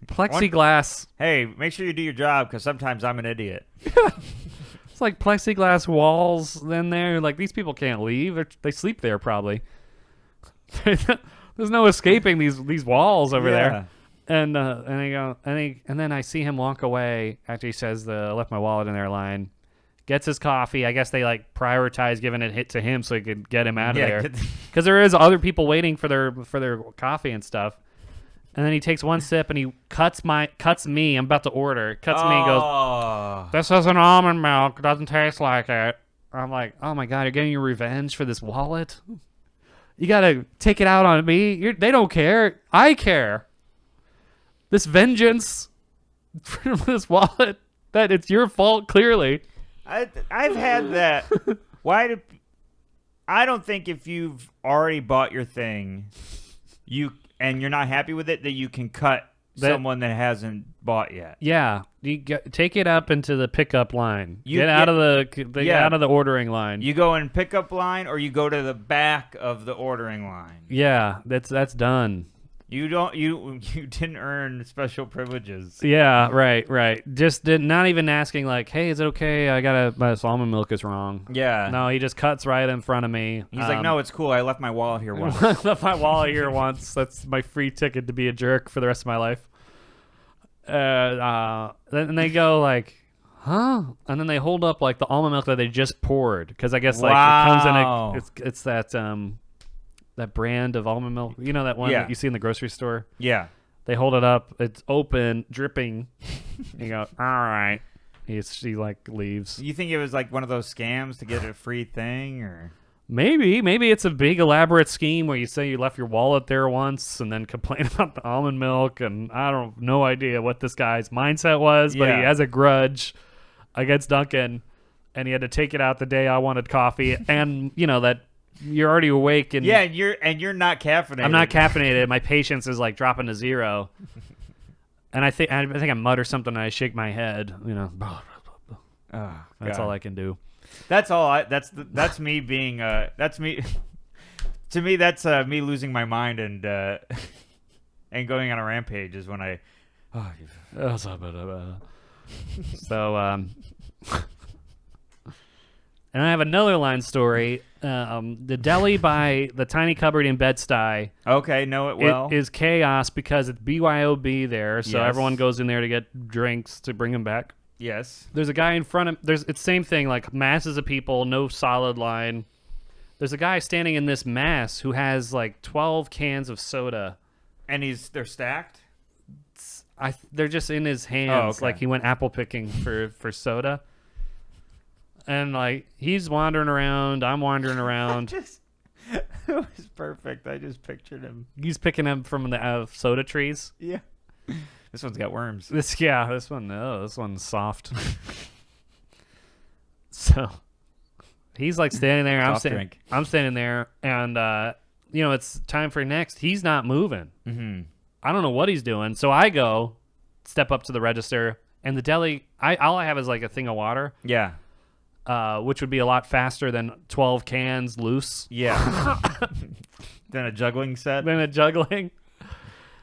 plexiglass.
Hey, make sure you do your job, because sometimes I'm an idiot.
It's like plexiglass walls in there. Like, these people can't leave. They sleep there probably. There's no escaping these walls over there. And then I see him walk away after he says I left my wallet in there line. Gets his coffee. I guess they like prioritize giving it hit to him so he could get him out of there. Because there is other people waiting for their coffee and stuff. And then he takes one sip and he cuts me. I'm about to order. Cuts me and goes, "This isn't almond milk. It doesn't taste like it." I'm like, "Oh my god, you're getting your revenge for this wallet? You gotta take it out on me. They don't care. I care. This vengeance from this wallet, that it's your fault, clearly."
I've had that. I don't think if you've already bought your thing, and you're not happy with it, that you can cut someone that hasn't bought yet.
Yeah, take it up into the pickup line. Get out of the ordering line.
You go in pickup line, or you go to the back of the ordering line.
Yeah, that's done.
You didn't earn special privileges.
Yeah, right. Just not even asking like, hey, is it okay? My almond milk is wrong.
Yeah.
No, he just cuts right in front of me.
He's like, no, it's cool. I left my wallet here once.
I left my wallet here once. That's my free ticket to be a jerk for the rest of my life. Then they go like, huh? And then they hold up like the almond milk that they just poured, because I guess like it comes in it's that brand of almond milk. You know that one that you see in the grocery store? Yeah. They hold it up. It's open, dripping. You go, all right. She like leaves.
You think it was like one of those scams to get a free thing, or?
Maybe it's a big elaborate scheme where you say you left your wallet there once and then complain about the almond milk, and no idea what this guy's mindset was, but he has a grudge against Dunkin', and he had to take it out the day I wanted coffee, and that you're already awake and
you're not caffeinated.
I'm not caffeinated. My patience is like dropping to zero, and I think I mutter something and I shake my head. That's all I can do.
That's all. That's me being. That's me. To me, that's me losing my mind and going on a rampage is when I. So. And I have another line story. The deli by the tiny cupboard in Bed-Stuy. Okay, know it well. It is chaos because it's BYOB there, so everyone goes in there to get drinks to bring them back. Yes. There's a guy in front of... It's same thing, like masses of people, no solid line. There's a guy standing in this mass who has like 12 cans of soda. And they're stacked? They're just in his hands, like he went apple picking for soda. And like he's wandering around, I'm wandering around. It was perfect. I just pictured him. He's picking them from the soda trees. Yeah. This one's got worms. This one's soft. So he's like standing there. I'm standing there, and it's time for next. He's not moving. Mm-hmm.
I don't know what he's doing. So I go, step up to the register, and the deli, all I have is like a thing of water.
Yeah.
Which would be a lot faster than 12 cans loose.
Yeah. Then a juggling set.
Then a juggling.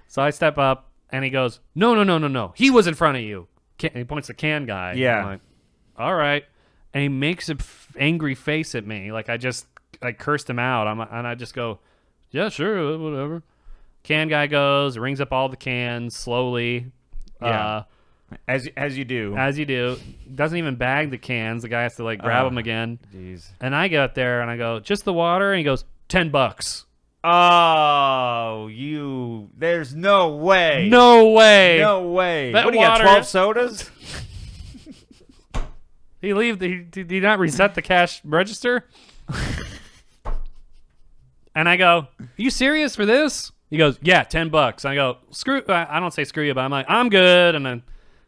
So I step up, and he goes, no. He was in front of you. He points the can guy.
Yeah.
I'm like, all right. And he makes an angry face at me. Like I just cursed him out. And I just go, yeah, sure, whatever. Can guy goes, rings up all the cans slowly.
Yeah. As you do.
As you do. Doesn't even bag the cans. The guy has to like grab them again.
Jeez.
And I get up there and I go, just the water? And he goes, $10.
Oh, there's no way.
No way.
No way.
That
what do you got,
water-
12 sodas?
Did he not reset the cash register? And I go, are you serious for this? He goes, yeah, $10. I go, I don't say screw you, but I'm like, I'm good. And then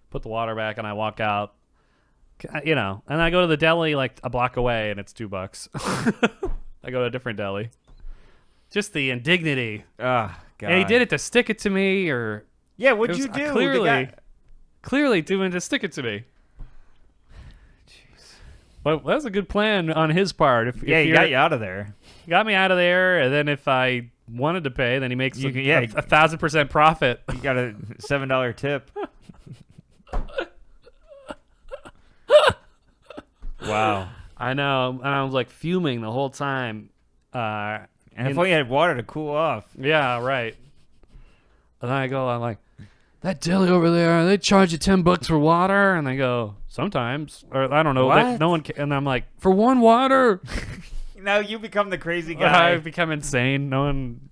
put the water back and I walk out, and I go to the deli like a block away and it's $2. I go to a different deli. Just the indignity.
Oh, God.
And he did it to stick it to me or.
Yeah, what'd you do?
Clearly doing to stick it to me. Jeez. Well, that was a good plan on his part. If
he got you out of there.
He got me out of there, and then if I wanted to pay, then he makes a 1,000% profit.
You got a $7 tip. Wow.
I know. And I was like fuming the whole time.
And if only you had water to cool off.
Yeah, right. And then I'm like, that deli over there, they charge you $10 for water? And they go, sometimes. Or I don't know.
What?
No one and I'm like, for one water?
Now you become the crazy guy.
I've become insane. No one.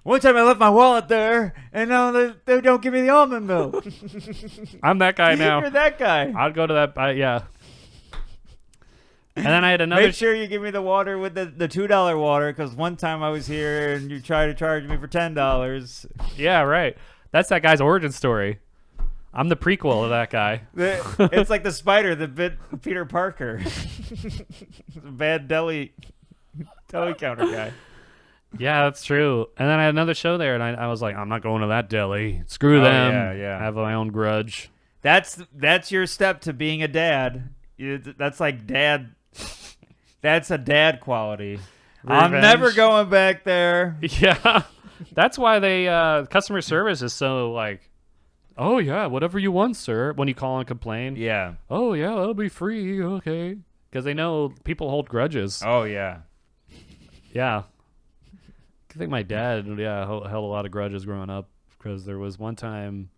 One time I left my wallet there, and now they don't give me the almond milk.
I'm that guy now.
You're that guy.
I'd go to that. Yeah. And then I had another.
Make sure you give me the water with the $2 water, because one time I was here and you tried to charge me for $10.
Yeah, right. That's that guy's origin story. I'm the prequel of that guy.
It's like the spider that bit Peter Parker. Bad deli counter guy.
Yeah, that's true. And then I had another show there, and I was like, I'm not going to that deli. Screw them.
Yeah.
I have my own grudge.
That's your step to being a dad. That's like dad. That's a dad quality. Revenge. I'm never going back there.
Yeah. That's why they customer service is so like, oh yeah, whatever you want, sir. When you call and complain.
Yeah.
Oh yeah, that'll be free. Okay. Because they know people hold grudges.
Oh yeah.
Yeah. I think my dad, held a lot of grudges growing up because there was one time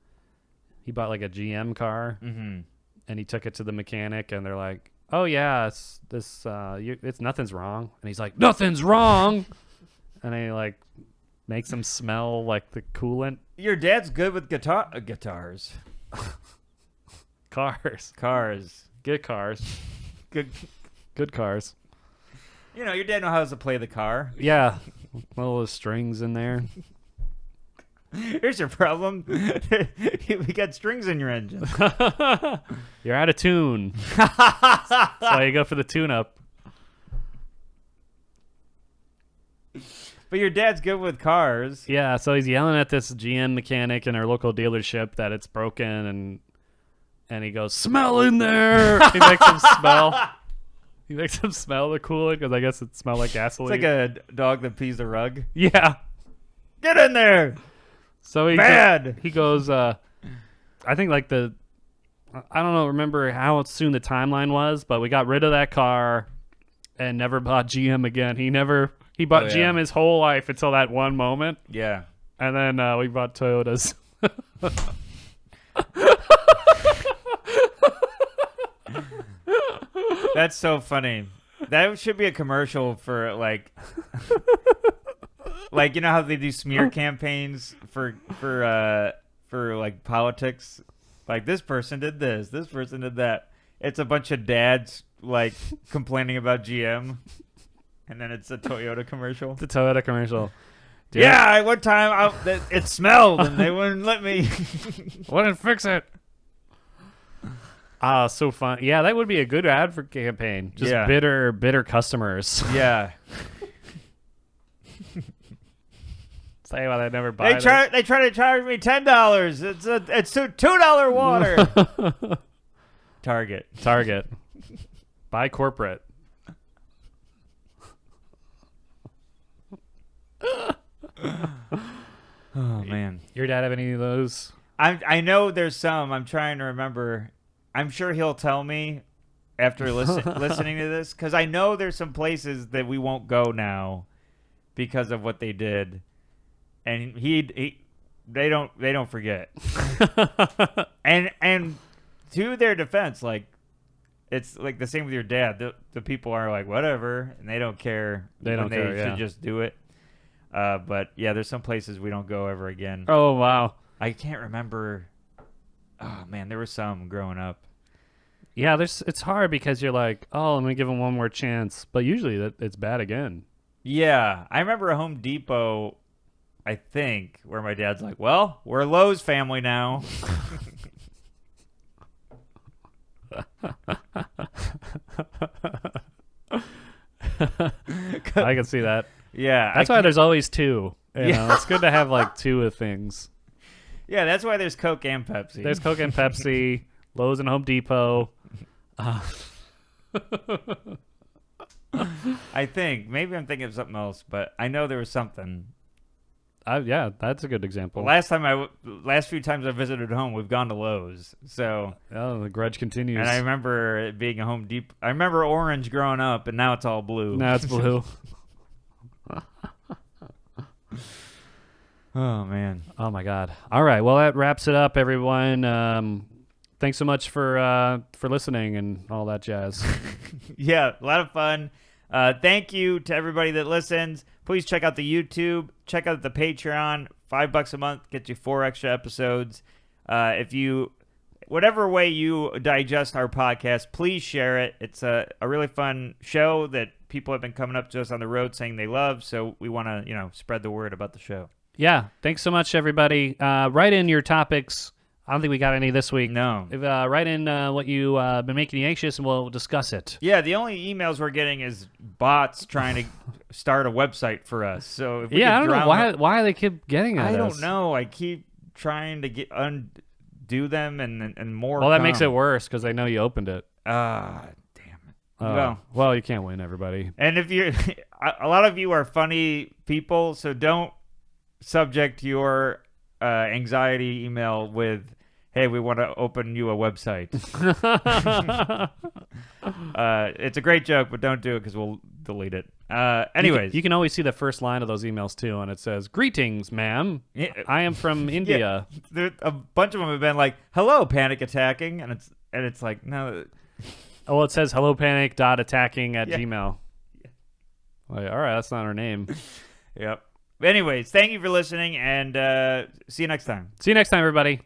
he bought like a GM car and he took it to the mechanic and they're like, "Oh yeah, it's nothing's wrong." And he's like, "Nothing's wrong," and he like makes him smell like the coolant.
Your dad's good with guitars. Cars.
Get cars. Good cars.
Your dad knows how to play the car.
Yeah. All those strings in there.
Here's your problem. We got strings in your engine.
You're out of tune. That's why you go for the tune-up.
But your dad's good with cars.
Yeah, so he's yelling at this GM mechanic in our local dealership that it's broken, and he goes, "Smell in there!" He makes him smell. He makes him smell the coolant because I guess it smelled like gasoline.
It's like a dog that pees the rug.
Yeah.
Get in there.
So he goes, I think like I don't know, remember how soon the timeline was, but we got rid of that car and never bought GM again. He bought GM his whole life until that one moment.
Yeah.
And then we bought Toyotas.
That's so funny. That should be a commercial for like you know how they do smear campaigns for like politics? Like this person did this person did that. It's a bunch of dads like complaining about GM, and then it's a Toyota commercial.
It's a Toyota commercial.
Dude. Yeah, one time it smelled and they wouldn't let me.
Wouldn't fix it. So fun. Yeah, that would be a good ad for campaign. Just bitter customers.
Yeah.
tell you what, I never buy
They try to charge me $10. It's $2 water. Target.
Buy corporate.
Oh man,
your dad have any of those?
I know there's some. I'm trying to remember. I'm sure he'll tell me after listening to this, because I know there's some places that we won't go now because of what they did, and they don't forget. and to their defense, like, it's like the same with your dad. The people are like, whatever, and they don't care.
They
should just do it. But yeah, there's some places we don't go ever again.
Oh wow,
I can't remember. Oh man, there were some growing up.
Yeah, it's hard because you're like, oh, let me give him one more chance, but usually it's bad again.
Yeah, I remember a Home Depot, I think, where my dad's like, well, we're a Lowe's family now.
I can see that.
Yeah.
That's why there's always two. You know, it's good to have like two of things.
Yeah, that's why there's Coke and Pepsi.
There's Coke and Pepsi, Lowe's and Home Depot.
I think. Maybe I'm thinking of something else, but I know there was something.
Yeah, that's a good example.
Last few times I visited home, we've gone to Lowe's. So
the grudge continues.
And I remember it being a Home Depot. I remember orange growing up, and now it's all blue.
Now it's blue.
Oh man.
Oh my God. All right. Well, that wraps it up, everyone. Thanks so much for listening and all that jazz.
Yeah, a lot of fun. Thank you to everybody that listens. Please check out the YouTube. Check out the Patreon. $5 a month gets you 4 extra episodes. Whatever way you digest our podcast, please share it. It's a really fun show that people have been coming up to us on the road saying they love. So we want to, spread the word about the show.
Yeah. Thanks so much, everybody. Write in your topics. I don't think we got any this week.
No.
Write in what you been making you anxious, and we'll discuss it.
Yeah, the only emails we're getting is bots trying to start a website for us. So if we
I don't know why they keep getting at us.
I don't know. I keep trying to undo them and more.
Well, that makes it worse because they know you opened it.
Damn it.
Well, you can't win, everybody.
And if you're, a lot of you are funny people, so don't subject your anxiety email with, hey, we want to open you a website. It's a great joke, but don't do it because we'll delete it. Anyways.
You can always see the first line of those emails, too, and it says, "Greetings, ma'am. I am from India."
Yeah, a bunch of them have been like, hello, panic attacking, and it's like, no.
Oh, well, it says hello panic.attacking at Gmail. Yeah. Like, all right, that's not our name.
Yep. Anyways, thank you for listening, and see you next time.
See you next time, everybody.